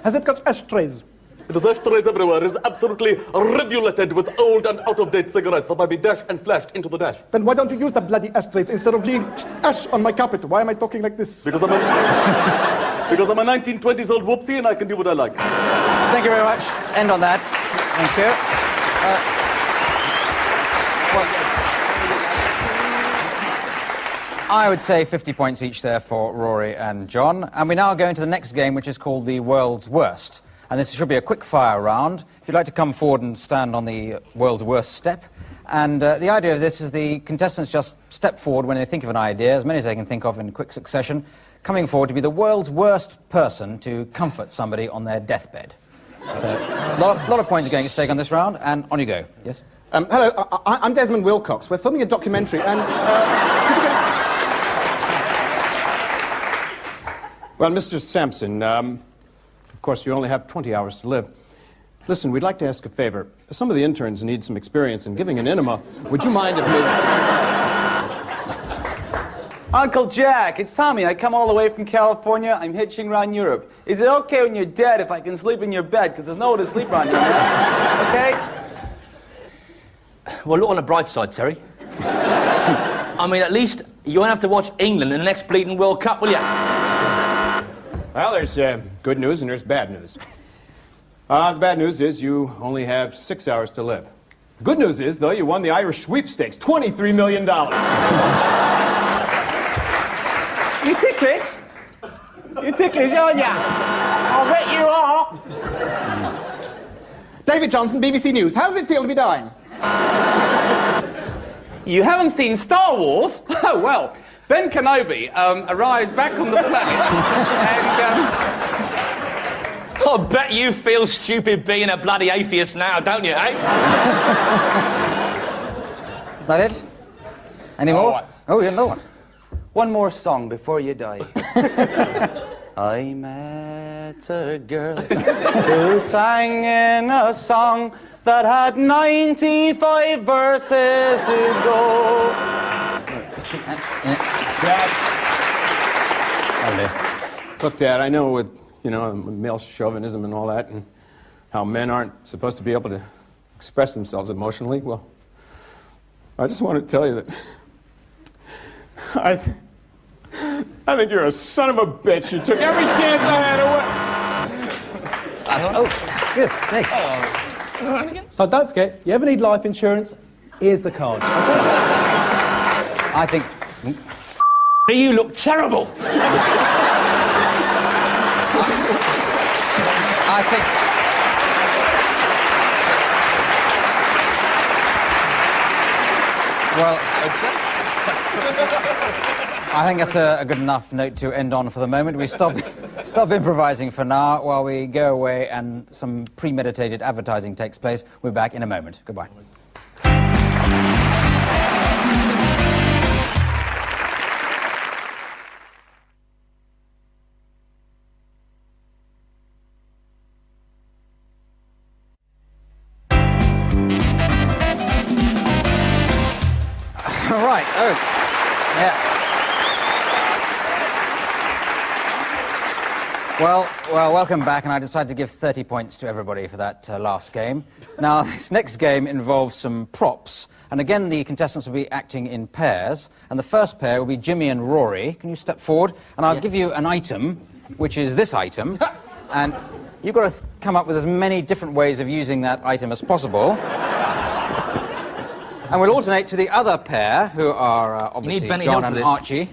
Has it got ashtrays? It has ashtrays everywhere. It is absolutely redulated with old and out-of-date cigarettes that might be dashed and flashed into the dash. Then why don't you use the bloody ashtrays instead of leaving ash on my carpet? Why am I talking like this? Because I'm a 1920s old whoopsie and I can do what I like. Thank you very much. End on that. Thank you. I would say 50 points each there for Rory and John. And we now go into the next game, which is called the World's Worst. And this should be a quick fire round. If you'd like to come forward and stand on the World's Worst step. And the idea of this is the contestants just step forward when they think of an idea, as many as they can think of in quick succession, coming forward to be the world's worst person to comfort somebody on their deathbed. So, a lot of points are going at stake on this round, and on you go. Yes? Hello, I'm Desmond Wilcox. We're filming a documentary, and... Well, Mr. Sampson, of course, you only have 20 hours to live. Listen, we'd like to ask a favor. Some of the interns need some experience in giving an enema. Would you mind if we... Uncle Jack, it's Tommy. I come all the way from California. I'm hitching around Europe. Is it okay when you're dead if I can sleep in your bed? Because there's nowhere to sleep around here. Okay? Well, look on the bright side, Terry. I mean, at least you won't have to watch England in the next bleeding World Cup, will you? Well, there's good news and there's bad news. The bad news is you only have 6 hours to live. The good news is, though, you won the Irish sweepstakes, $23 million. You ticklish? You ticklish, aren't ya? I'll bet you are. David Johnson, BBC News. How does it feel to be dying? You haven't seen Star Wars? Oh, well, Ben Kenobi arrives back on the planet and... I bet you feel stupid being a bloody atheist now, don't you, eh? That it? Any more? Right. Oh, yeah, another one. One more song before you die. I met a girl who sang in a song that had 95 verses to go. Look, Dad, I know with, male chauvinism and all that, and how men aren't supposed to be able to express themselves emotionally, well, I just want to tell you that I think you're a son of a bitch. You took every chance I had away. Oh, good. Thank you. So don't forget, you ever need life insurance, here's the card. I think... You look terrible. I think... Well, I think that's a good enough note to end on for the moment. We stop improvising for now while we go away and some premeditated advertising takes place. We're back in a moment. Goodbye. Right. Oh, yeah. Well, welcome back, and I decided to give 30 points to everybody for that last game. Now, this next game involves some props, and again, the contestants will be acting in pairs, and the first pair will be Jimmy and Rory. Can you step forward? And I'll give you an item, which is this item, and you've got to come up with as many different ways of using that item as possible. And we'll alternate to the other pair, who are obviously John and Archie.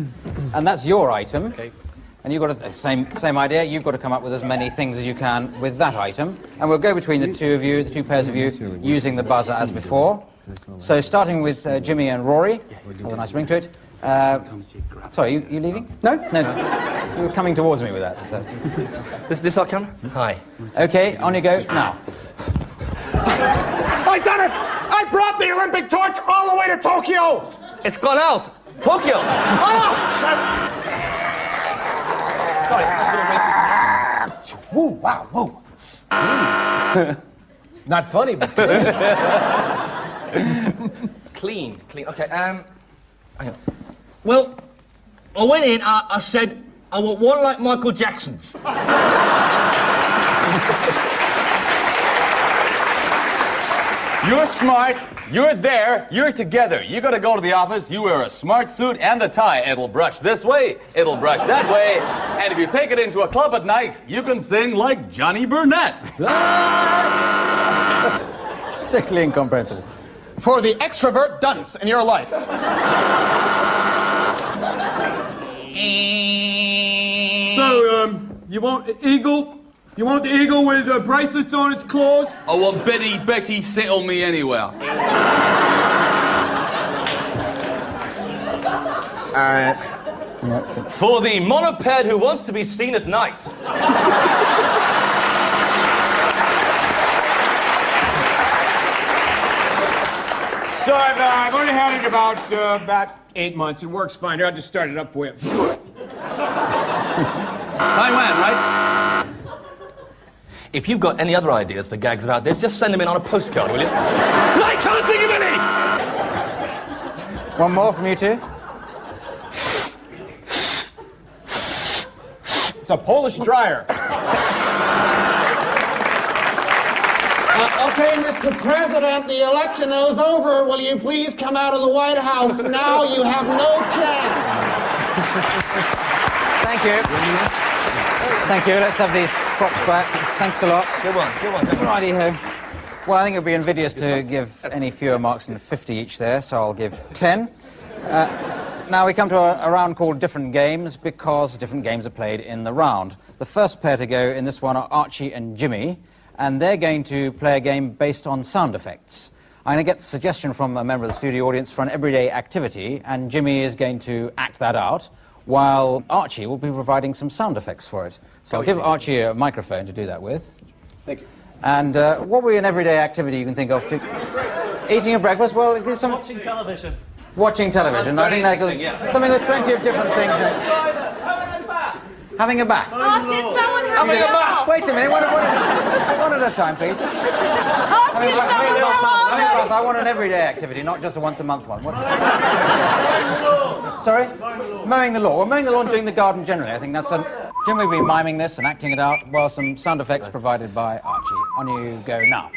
And that's your item. Okay. And you've got the same idea. You've got to come up with as many things as you can with that item. And we'll go between the two of you, the two pairs of you, using the buzzer as before. So starting with Jimmy and Rory. Has a nice ring to it. Sorry, you leaving? No. You were coming towards me with that. So. This our camera? Hi. Okay, on you go now. I done it! I brought the Olympic torch all the way to Tokyo! It's gone out! Tokyo! Oh, shit! Sorry, that's a little racist. Woo, wow, woo. Not funny, but... Clean. Okay, hang on. Well, I went in, I said, I want one like Michael Jackson's. You're smart, you're there, you're together. You gotta go to the office, you wear a smart suit and a tie. It'll brush this way, it'll brush that way. And if you take it into a club at night, you can sing like Johnny Burnett. Particularly incomprehensible. For the extrovert dunce in your life. So, you want an eagle? You want the eagle with bracelets on its claws? I want Betty sit on me anywhere. For the monoped who wants to be seen at night. So I've only had it about 8 months. It works fine. Here, I'll just start it up for you. Taiwan, right? If you've got any other ideas for gags about this, just send them in on a postcard, will you? I can't think of any! One more from you two. It's a Polish dryer. Okay, Mr. President, the election is over. Will you please come out of the White House now? You have no chance. Thank you. Thank you. Let's have these props back. Thanks a lot. Good one. Righty-ho. Well, I think it would be invidious to give any fewer marks than 50 each there, so I'll give 10. Now we come to a round called Different Games, because different games are played in the round. The first pair to go in this one are Archie and Jimmy, and they're going to play a game based on sound effects. I'm going to get the suggestion from a member of the studio audience for an everyday activity, and Jimmy is going to act that out, while Archie will be providing some sound effects for it. So I'll give Archie a microphone to do that with. Thank you. And what would be an everyday activity you can think of? Eating a breakfast? Well, there's some... Watching television. Watching television. I think that'll... Something with plenty of different things in it. Having a bath. Having a bath. Wait a minute. One at a time, please. Having a bath. I want an everyday activity, not just a once-a-month one. Sorry? Mowing the lawn. Well, mowing the lawn, doing the garden generally. I think that's a... Jim will be miming this and acting it out, while some sound effects provided by Archie. On you go now.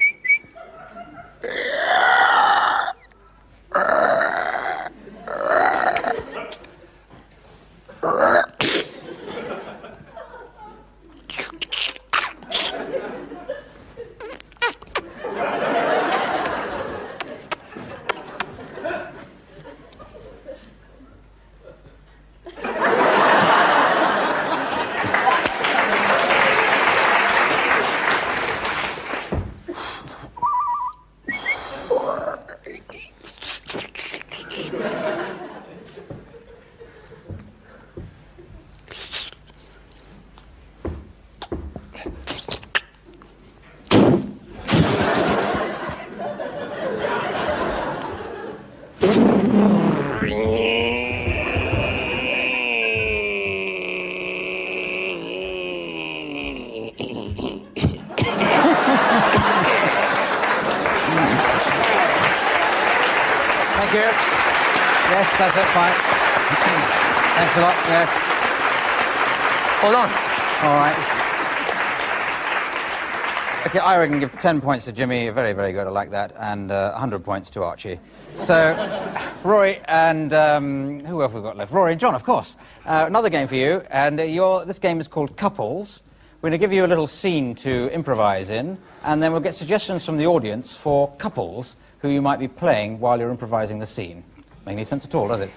Thank you. Yes, that's it, fine. Thanks a lot, yes. Hold on. All right. Okay, I reckon give 10 points to Jimmy, very, very good, I like that, and 100 points to Archie. So, Rory and, who have we got left? Rory and John, of course. Another game for you, and this game is called Couples. We're going to give you a little scene to improvise in, and then we'll get suggestions from the audience for couples who you might be playing while you're improvising the scene. Make any sense at all, does it?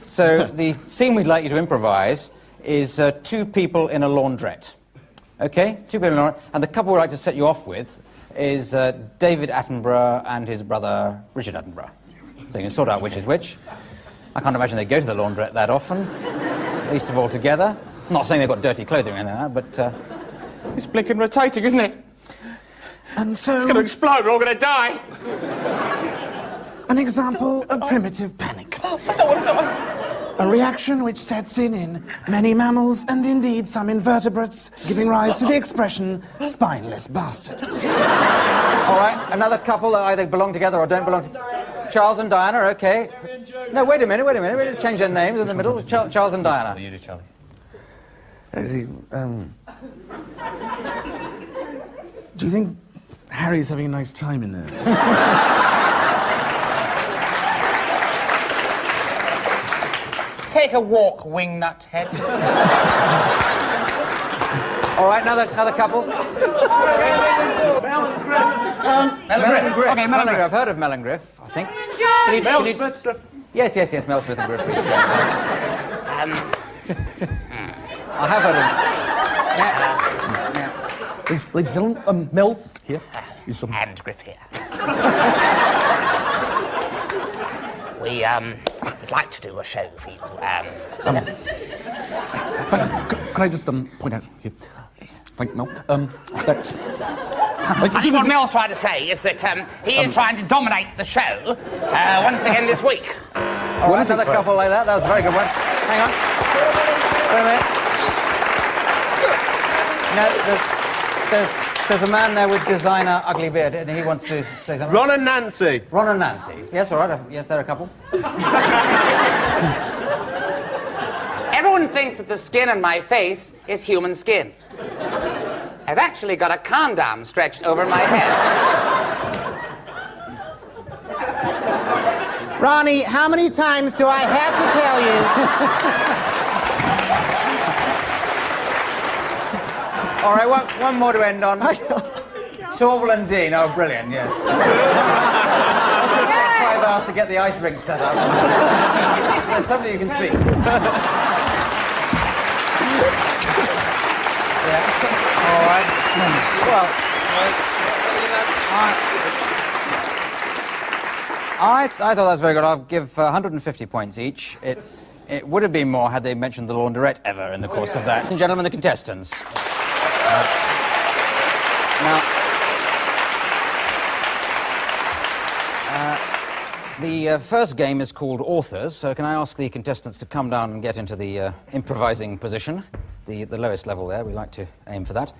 So the scene we'd like you to improvise is two people in a laundrette. Okay? Two people in a laundrette. And the couple we'd like to set you off with is David Attenborough and his brother Richard Attenborough. So you can sort out which is which. I can't imagine they go to the laundrette that often, least of all together. I'm not saying they've got dirty clothing or anything like that, but... It's blinking rotating, isn't it? And so... It's going to explode, we're all going to die. An example of primitive panic. A reaction which sets in many mammals and indeed some invertebrates, giving rise to the expression spineless bastard. All right, another couple that either belong together or don't belong together. Charles and Diana, okay. No, wait a minute. We change their names in the middle. Charles and Diana. You do, Charlie. Do you think Harry's having a nice time in there? Take a walk, wingnut head. All right, another couple. Melon Griff. Okay, Melon Griff. I've heard of Melon Griff, I think. Mel Smith Griff. Yes, Mel Smith and Griff. I have heard of him. Yeah. Ladies and gentlemen, Mel here. And Griff here. We'd like to do a show for you. Can I just point out here? Thank you, Mel. That's... I think what Mel's trying to say is that he is trying to dominate the show once again this week. All right, another couple like that. That was a very good one. Hang on. Wait a minute. No, there's a man there with designer ugly beard, and he wants to say something. Ron and Nancy. Ron and Nancy. Yes, all right. Yes, they're a couple. Everyone thinks that the skin on my face is human skin. I've actually got a condom stretched over my head. Ronnie, how many times do I have to tell you? All right, one more to end on. Torval and Dean. Oh, brilliant, yes. It took 5 hours to get the ice rink set up. There's somebody who can speak. Yeah. All right. Well, I thought that was very good. I'll give 150 points each. It would have been more had they mentioned the laundrette ever in the course of that. Ladies and gentlemen, the contestants. The first game is called Authors, so can I ask the contestants to come down and get into the improvising position, the lowest level there. We like to aim for that.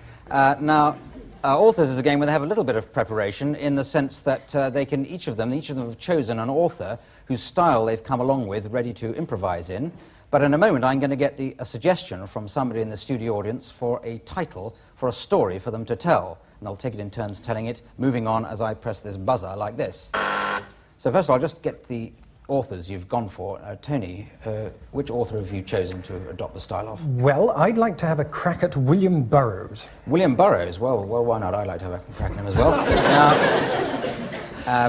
Authors is a game where they have a little bit of preparation in the sense that each of them have chosen an author whose style they've come along with, ready to improvise in. But in a moment, I'm going to get a suggestion from somebody in the studio audience for a title for a story for them to tell. And they'll take it in turns telling it, moving on as I press this buzzer like this. So first of all, I'll just get the authors you've gone for. Tony, which author have you chosen to adopt the style of? Well, I'd like to have a crack at William Burroughs. William Burroughs? Well, why not? I'd like to have a crack at him as well.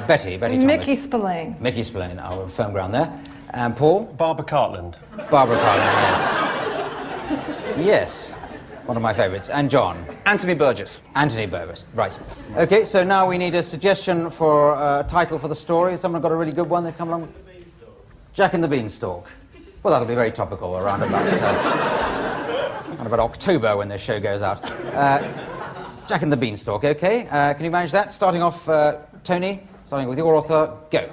Betty Thomas. Mickey Spillane. Mickey Spillane, our firm ground there. And Paul? Barbara Cartland. Barbara Cartland, yes. Yes, one of my favourites. And John? Anthony Burgess. Anthony Burgess, right. OK, so now we need a suggestion for a title for the story. Has someone got a really good one they've come along with? Jack and the Beanstalk. Well, that'll be very topical around about October when this show goes out. Jack and the Beanstalk, OK. Can you manage that? Starting off, Tony, starting with your author, go.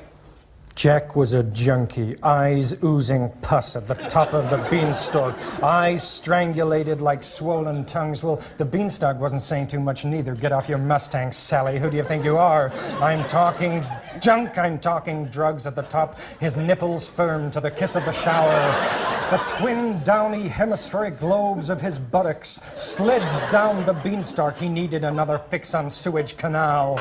Jack was a junkie, eyes oozing pus at the top of the beanstalk, eyes strangulated like swollen tongues. Well, the beanstalk wasn't saying too much neither. Get off your Mustang, Sally. Who do you think you are? I'm talking junk. I'm talking drugs at the top. His nipples firm to the kiss of the shower. The twin downy hemispheric globes of his buttocks slid down the beanstalk. He needed another fix on sewage canal.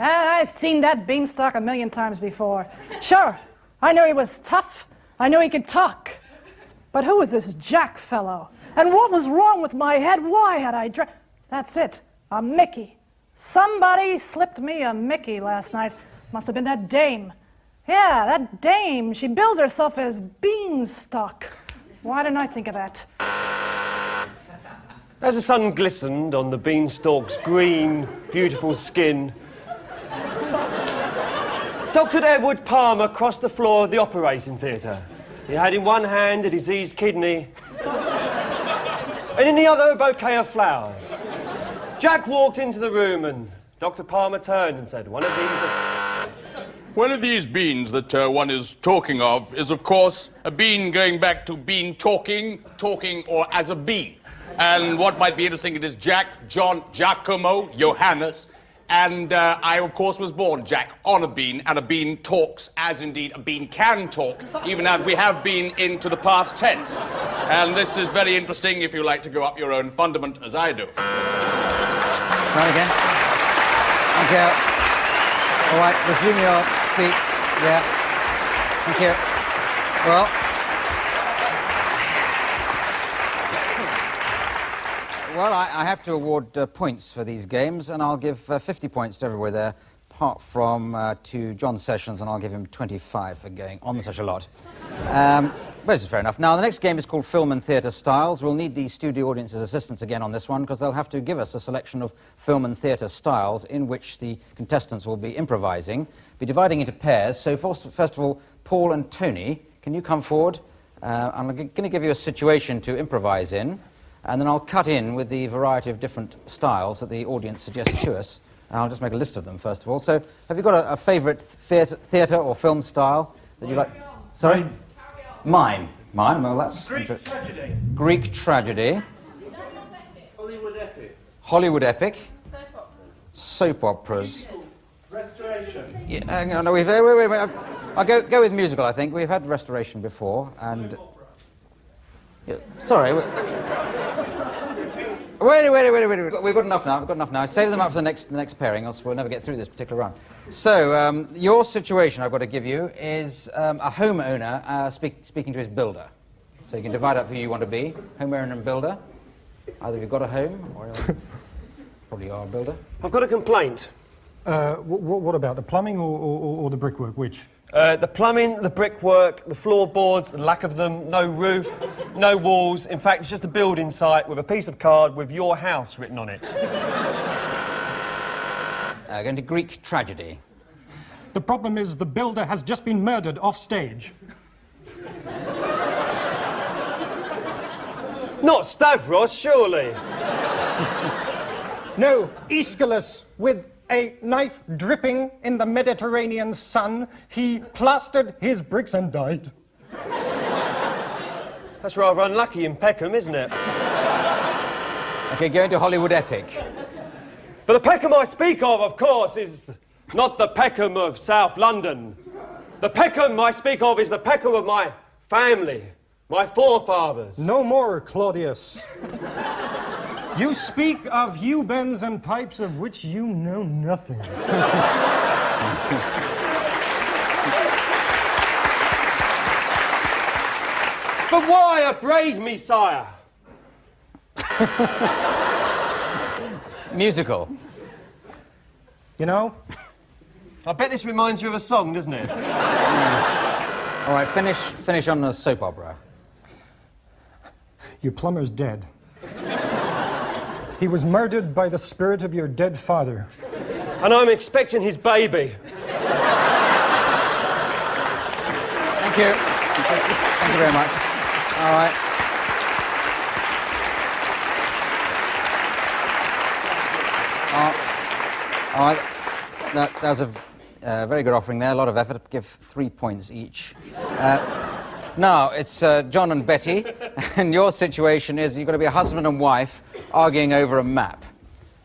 I've seen that beanstalk a million times before. Sure, I knew he was tough. I knew he could talk. But who was this Jack fellow? And what was wrong with my head? Why had I That's it, a Mickey. Somebody slipped me a Mickey last night. Must have been that dame. Yeah, that dame. She bills herself as Beanstalk. Why didn't I think of that? As the sun glistened on the beanstalk's green, beautiful skin, Dr. Edward Palmer crossed the floor of the operating theatre. He had in one hand a diseased kidney, and in the other a bouquet of flowers. Jack walked into the room, and Dr. Palmer turned and said, One of these beans that one is talking of is, of course, a bean going back to bean talking, or as a bean. And what might be interesting, it is Jack, John, Giacomo, Johannes, and I, of course, was born, Jack, on a bean, and a bean talks as indeed a bean can talk, even as we have been into the past tense. And this is very interesting if you like to go up your own fundament, as I do. Right again. Thank you. All right, resume your seats. Yeah. Thank you. Well... Well, I have to award points for these games, and I'll give 50 points to everybody there, apart from to John Sessions, and I'll give him 25 for going on such a lot. But this is fair enough. Now, the next game is called Film and Theatre Styles. We'll need the studio audience's assistance again on this one, because they'll have to give us a selection of film and theatre styles in which the contestants will be improvising, be dividing into pairs. So, first of all, Paul and Tony, can you come forward? I'm going to give you a situation to improvise in. And then I'll cut in with the variety of different styles that the audience suggests to us. I'll just make a list of them, first of all. So, have you got a favourite theatre or film style that you like? Sorry? Mine. Well, that's... Greek tragedy. Greek tragedy. Hollywood epic. Hollywood epic. Soap operas. Restoration. Yeah, hang on, no, wait. I'll go with musical, I think. We've had Restoration before, and... Yeah, sorry. Wait. We've got enough now. Save them up for the next pairing, else we'll never get through this particular round. So, your situation I've got to give you is a homeowner speaking to his builder. So you can divide up who you want to be, homeowner and builder. Either you've got a home, or probably you are a builder. I've got a complaint. What about the plumbing or the brickwork? Which? The plumbing, the brickwork, the floorboards, the lack of them, no roof, no walls. In fact, it's just a building site with a piece of card with your house written on it. Going to Greek tragedy. The problem is the builder has just been murdered off stage. Not Stavros, surely. No, Aeschylus with a knife dripping in the Mediterranean sun. He plastered his bricks and died. That's rather unlucky in Peckham, isn't it? Okay, going to Hollywood epic. But the Peckham I speak of course, is not the Peckham of South London. The Peckham I speak of is the Peckham of my family, My forefathers. No more, Claudius. You speak of Hubens and pipes of which you know nothing. But why upbraid me, sire? Musical. You know? I bet this reminds you of a song, doesn't it? All right, finish on the soap opera. Your plumber's dead. He was murdered by the spirit of your dead father. And I'm expecting his baby. Thank you. Thank you very much. All right. All right. That was a very good offering there. A lot of effort. Give 3 points each. Now, it's John and Betty, and your situation is you've got to be a husband and wife arguing over a map.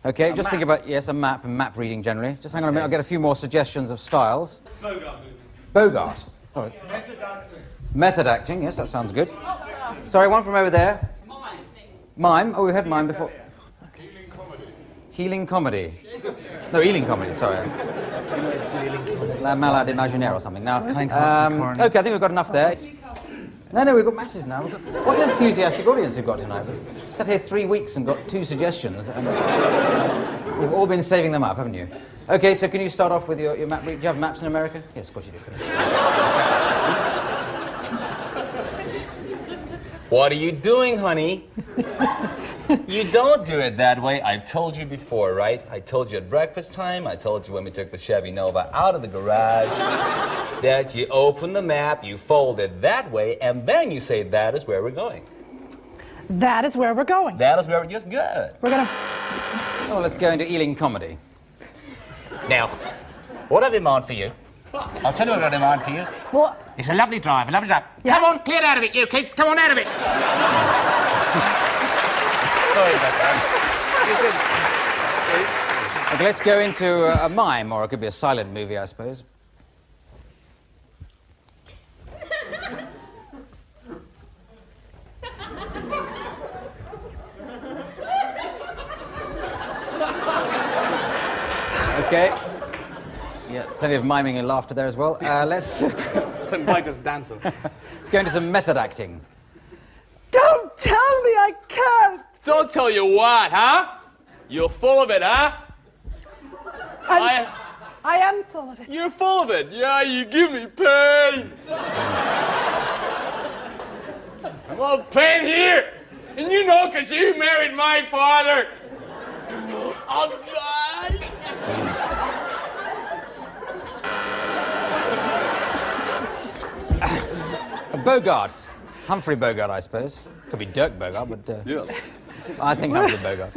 Okay, just think about, yes, a map and map reading generally. Just hang on a minute, I'll get a few more suggestions of styles. Bogart. Bogart. Oh. Method acting. Method acting, yes, that sounds good. Sorry, one from over there. Mime. Oh, we had mime before. Healing comedy. No, Ealing comedy, sorry. La Malade Imaginaire or something. Now, okay, I think we've got enough there. No, we've got masses now. What an enthusiastic audience we've got tonight. We've sat here 3 weeks and got 2 suggestions, and you've all been saving them up, haven't you? Okay, so can you start off with your map? Do you have maps in America? Yes, of course you do. What are you doing, honey? You don't do it that way. I've told you before, right? I told you at breakfast time, I told you when we took the Chevy Nova out of the garage, that you open the map, you fold it that way, and then you say, that is where we're going. That is where we're going. That is where we're just good. We're gonna... Oh, let's go into Ealing comedy. Now, what have in mind for you? I'll tell you what I've got in mind for you. What? It's a lovely drive, a lovely drive. Yeah. Come on, clear out of it, you kids. Come on out of it. Sorry about that. Okay, let's go into a mime, or it could be a silent movie, I suppose. Okay. Yeah, plenty of miming and laughter there as well. Let's invite us dancing. Let's go into some method acting. Don't tell me I can't! Don't tell you what, huh? You're full of it, huh? I am full of it. You're full of it. Yeah, you give me pain. I want pain here. And you know, because you married my father. Oh, God. Bogart. Humphrey Bogart, I suppose. Could be Dirk Bogart, but yeah. I think Humphrey Bogart.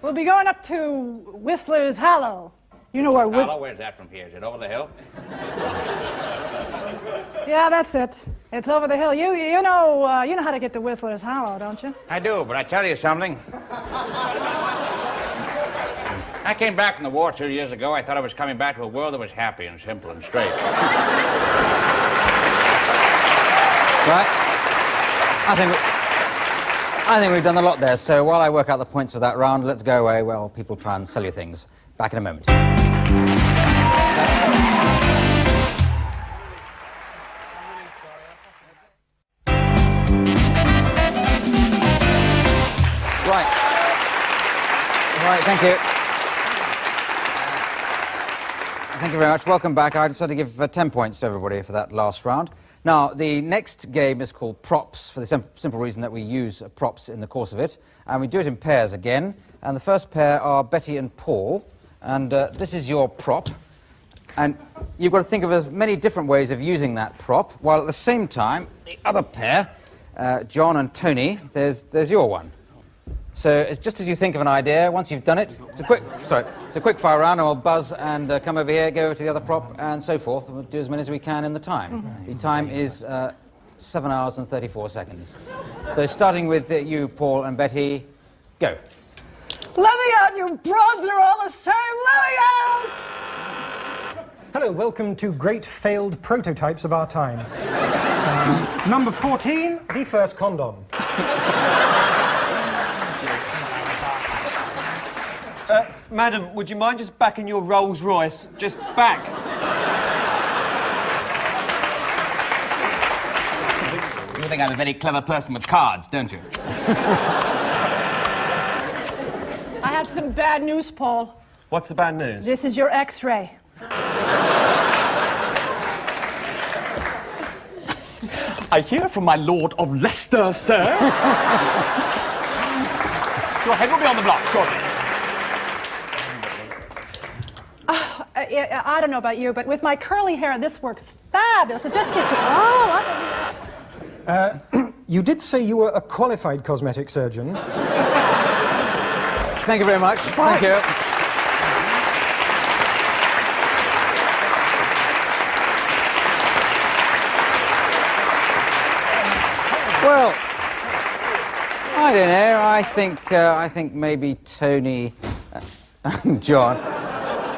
We'll be going up to Whistler's Hollow. You know where Hollow? Where's that from here? Is it over the hill? Yeah, that's it. It's over the hill. You know how to get to Whistler's Hollow, don't you? I do, but I tell you something. I came back from the war 2 years ago. I thought I was coming back to a world that was happy and simple and straight. Right. I think we've done a lot there, so while I work out the points of that round, let's go away while people try and sell you things. Back in a moment. Right, thank you. Thank you very much. Welcome back. I decided to give 10 points to everybody for that last round. Now, the next game is called props, for the simple reason that we use props in the course of it. And we do it in pairs again. And the first pair are Betty and Paul. And this is your prop. And you've got to think of as many different ways of using that prop, while at the same time, the other pair, John and Tony, there's your one. So it's just as you think of an idea, once you've done it, it's a quick fire round, and we'll buzz and come over here, go over to the other prop, and so forth. And we'll do as many as we can in the time. The time is 7 hours and 34 seconds. So starting with you, Paul and Betty, go. Let me out, you broads are all the same, let me out! Hello, welcome to great failed prototypes of our time. Number 14, the first condom. Madam, would you mind just backing your Rolls Royce? Just back. You think I'm a very clever person with cards, don't you? I have some bad news, Paul. What's the bad news? This is your X-ray. I hear from my Lord of Leicester, sir. Your head will be on the block shortly. I don't know about you, but with my curly hair, this works fabulous. It just gets You did say you were a qualified cosmetic surgeon. Thank you very much. Thank you. Well, I don't know. I think maybe Tony and John.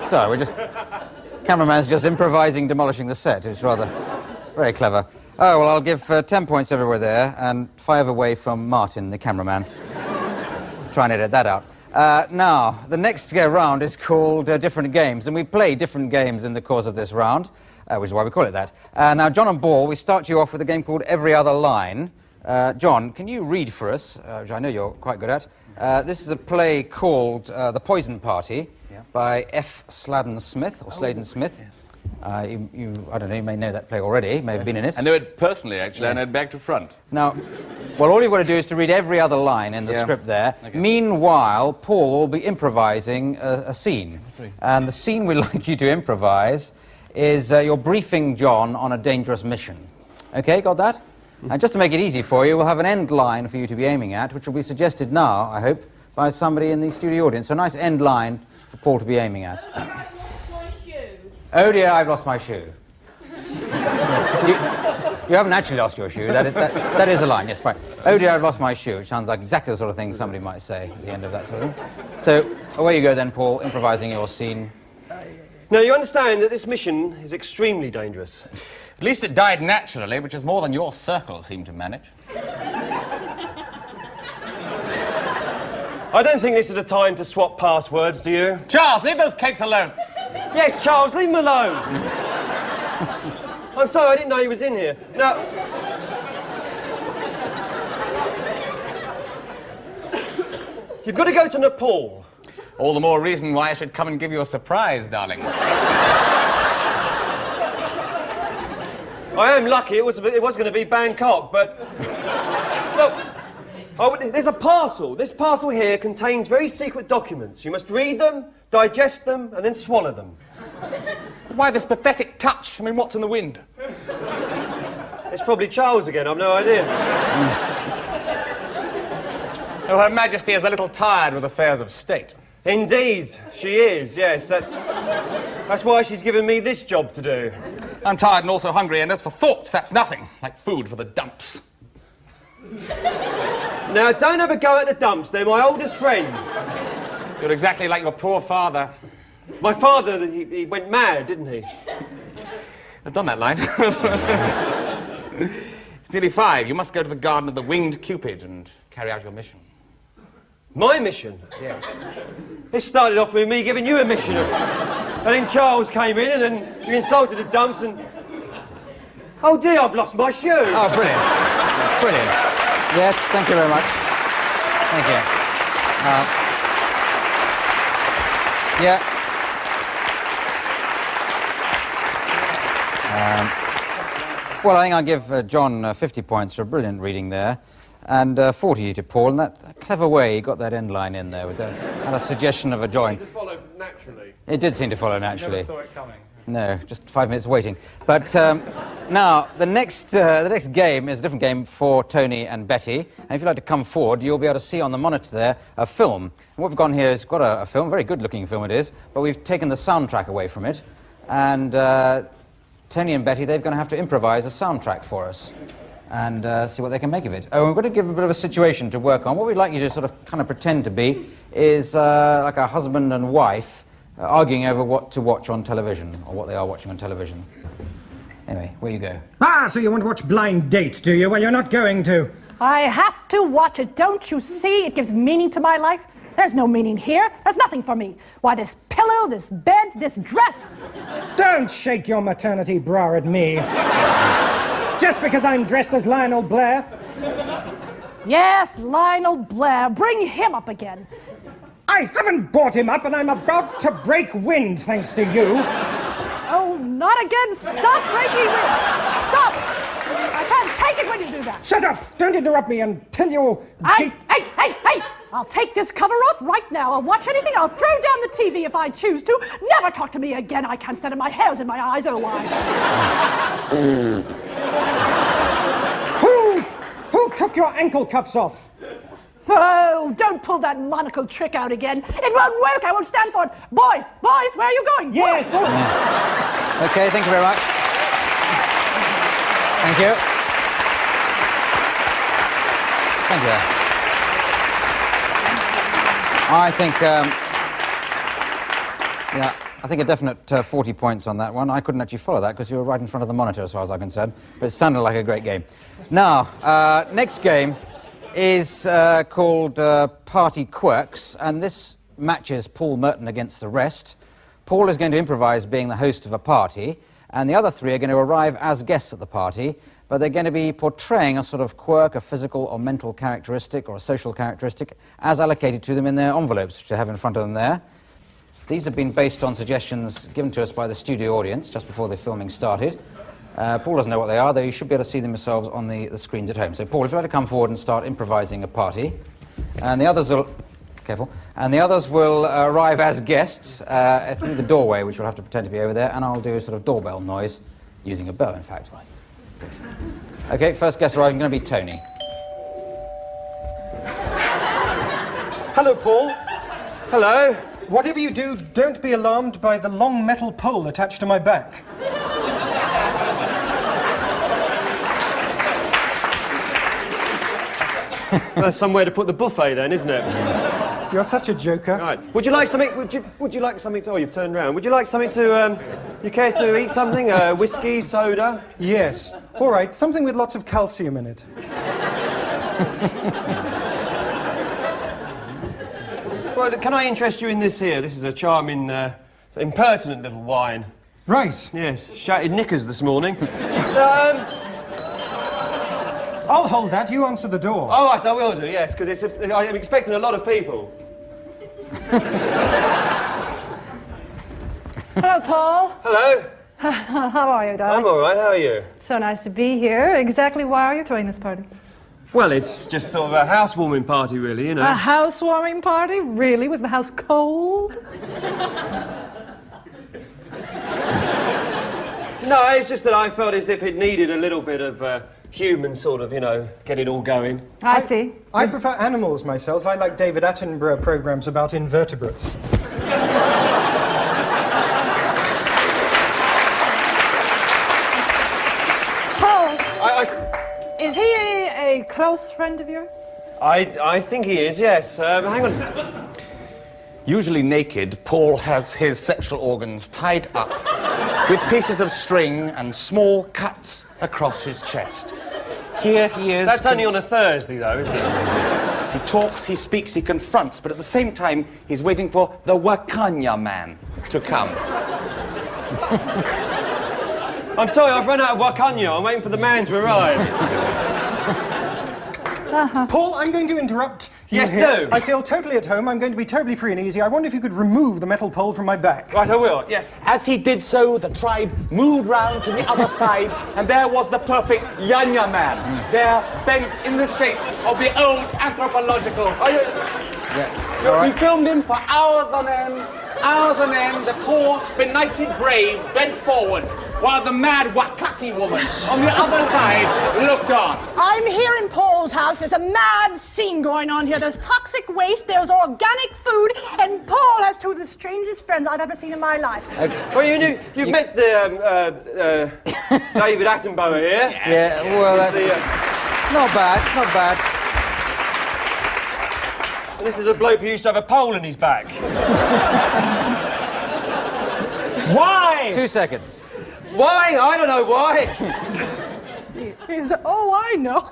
Sorry, we're just... Cameraman's just improvising, demolishing the set. It's rather very clever. Oh, well, I'll give 10 points everywhere there and 5 away from Martin, the cameraman. Try and edit that out. Now, the next round is called Different Games, and we play different games in the course of this round, which is why we call it that. Now, John and Ball, we start you off with a game called Every Other Line. John, can you read for us, which I know you're quite good at? This is a play called The Poison Party by F. Sladen Smith, or Sladen Smith. Yes. I don't know, you may know that play already, may have been in it. I know it personally, actually. I know it back to front. Now, well, all you've got to do is to read every other line in the script there. Okay. Meanwhile, Paul will be improvising a scene. And the scene we'd like you to improvise is you're briefing John on a dangerous mission. Okay, got that? And just to make it easy for you, we'll have an end line for you to be aiming at, which will be suggested now, I hope, by somebody in the studio audience. So a nice end line for Paul to be aiming at. Oh dear, I've lost my shoe. You haven't actually lost your shoe. That is a line, yes, right. Oh dear, I've lost my shoe. It sounds like exactly the sort of thing somebody might say at the end of that sort of thing. So, away you go then, Paul, improvising your scene. Now, you understand that this mission is extremely dangerous. At least it died naturally, which is more than your circle seemed to manage. I don't think this is a time to swap passwords, do you? Charles, leave those cakes alone. Yes, Charles, leave him alone. I'm sorry, I didn't know he was in here. Now... You've got to go to Nepal. All the more reason why I should come and give you a surprise, darling. I am lucky it was going to be Bangkok, but... Look, there's a parcel. This parcel here contains very secret documents. You must read them, digest them, and then swallow them. Why this pathetic touch? I mean, what's in the wind? It's probably Charles again, I've no idea. Oh, Her Majesty is a little tired with affairs of state. Indeed, she is, yes. That's why she's given me this job to do. I'm tired and also hungry, and as for thoughts, that's nothing. Like food for the dumps. Now, don't have a go at the dumps. They're my oldest friends. You're exactly like your poor father. My father, he went mad, didn't he? I've done that line. It's nearly 5. You must go to the Garden of the Winged Cupid and carry out your mission. My mission? Yes. This started off with me giving you a mission. And then Charles came in, and then you insulted the dumps, and... Oh dear, I've lost my shoe. Oh, brilliant. Brilliant. Yes, thank you very much. Thank you. Yeah. Well, I think I'll give John 50 points for a brilliant reading there, and 40 to Paul. In that clever way, he got that end line in there with and a suggestion of a join. It seemed to follow naturally. It did seem to follow naturally. Never saw it coming. No, just 5 minutes waiting. But now, the next game is a different game for Tony and Betty. And if you'd like to come forward, you'll be able to see on the monitor there a film. And what we've got here is got a film, very good-looking film it is, but we've taken the soundtrack away from it. And Tony and Betty, they're going to have to improvise a soundtrack for us and see what they can make of it. Oh, we're going to give them a bit of a situation to work on. What we'd like you to sort of kind of pretend to be is like a husband and wife arguing over what to watch on television, or what they are watching on television. Anyway, where you go? Ah, so you want to watch Blind Date, do you? Well, you're not going to. I have to watch it. Don't you see? It gives meaning to my life. There's no meaning here. There's nothing for me. Why, this pillow, this bed, this dress. Don't shake your maternity bra at me. Just because I'm dressed as Lionel Blair. Yes, Lionel Blair. Bring him up again. I haven't brought him up, and I'm about to break wind, thanks to you. Oh, not again. Stop breaking wind. Stop. I can't take it when you do that. Shut up! Don't interrupt me until you... Hey! I'll take this cover off right now. I'll watch anything. I'll throw down the TV if I choose to. Never talk to me again. I can't stand it. My hair's in my eyes. Oh, why? Who took your ankle cuffs off? Oh, don't pull that monocle trick out again. It won't work. I won't stand for it. Boys, where are you going? Yes. Boys. Yeah. Okay, thank you very much. Thank you. Thank you. I think a definite 40 points on that one. I couldn't actually follow that because you were right in front of the monitor as far as I'm concerned, but it sounded like a great game. Now, next game is called Party Quirks, and this matches Paul Merton against the rest. Paul is going to improvise being the host of a party, and the other three are going to arrive as guests at the party, but they're going to be portraying a sort of quirk, a physical or mental characteristic or a social characteristic as allocated to them in their envelopes, which they have in front of them there. These have been based on suggestions given to us by the studio audience just before the filming started. Paul doesn't know what they are, though you should be able to see them yourselves on the screens at home. So, Paul, if you'd like to come forward and start improvising a party, and the others will... Careful. And the others will arrive as guests through the doorway, which will have to pretend to be over there, and I'll do a sort of doorbell noise, using a bow, in fact. Okay, first guest arriving, going to be Tony. Hello, Paul. Hello. Whatever you do, don't be alarmed by the long metal pole attached to my back. That's somewhere to put the buffet then, isn't it? You're such a joker. Right. Would you like something? Would you like something to? Oh, you've turned round. Would you like something to? You care to eat something? Whiskey, soda? Yes. All right. Something with lots of calcium in it. Well, can I interest you in this here? This is a charming, impertinent little wine. Right. Yes. Shattered knickers this morning. I'll hold that. You answer the door. All right, I will do. Yes, because I'm expecting a lot of people. Hello, Paul. Hello. How are you, darling? I'm all right. How are you? So nice to be here. Exactly why are you throwing this party? Well, it's just sort of a housewarming party, really, you know. A housewarming party? Really? Was the house cold? No, it's just that I felt as if it needed a little bit of human sort of, get it all going. I see. I prefer animals myself. I like David Attenborough programs about invertebrates. Paul, is he a close friend of yours? I think he is, yes. Hang on. Usually naked, Paul has his sexual organs tied up with pieces of string and small cuts across his chest. Here he is... That's only on a Thursday, though, isn't it? He talks, he speaks, he confronts, but at the same time, he's waiting for the Wakanya man to come. I'm sorry, I've run out of Wakanya. I'm waiting for the man to arrive. Paul, I'm going to interrupt you Yes, here. do. I feel totally at home. I'm going to be terribly free and easy. I wonder if you could remove the metal pole from my back. Right, I will, yes. As he did so, the tribe moved round to the other side, and there was the perfect Yanya man, there bent in the shape of the old anthropological. We filmed him for hours on end. The poor, benighted brave bent forward, while the mad Wakaki woman on the other side looked on. I'm here in Paul's house. There's a mad scene going on here. There's toxic waste, there's organic food, and Paul has two of the strangest friends I've ever seen in my life. Well, you've met the David Attenborough here. Yeah, well, that's not bad. And this is a bloke who used to have a pole in his back. Why? 2 seconds. Why? I don't know why. Oh, I know.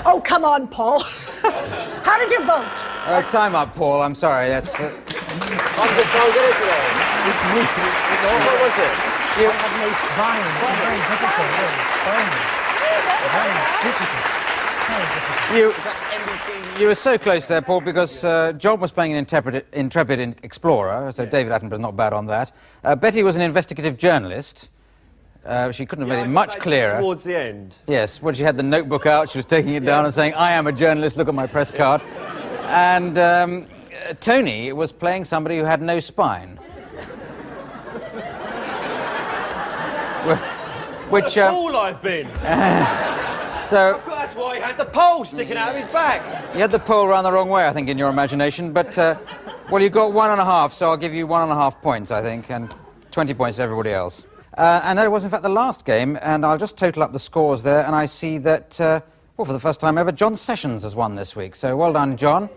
Oh, come on, Paul. How did you vote? Time up, Paul. I'm sorry. That's. I'm just trying to get it today. It's weak. What was it? I have no spine. It's very difficult. Very difficult. You were so close there, Paul, because John was playing an intrepid explorer, so David Attenborough's not bad on that. Betty was an investigative journalist. She couldn't have made it much clearer. Towards the end. Yes, when she had the notebook out, she was taking it down and saying, I am a journalist, look at my press card. And Tony was playing somebody who had no spine. Which... What a fool I've been. So... That's why he had the pole sticking out of his back. You had the pole round the wrong way, I think, in your imagination, but, well, you got 1.5, so I'll give you 1.5 points, I think, and 20 points to everybody else. And that was, in fact, the last game, and I'll just total up the scores there, and I see that, well, for the first time ever, John Sessions has won this week, so well done, John.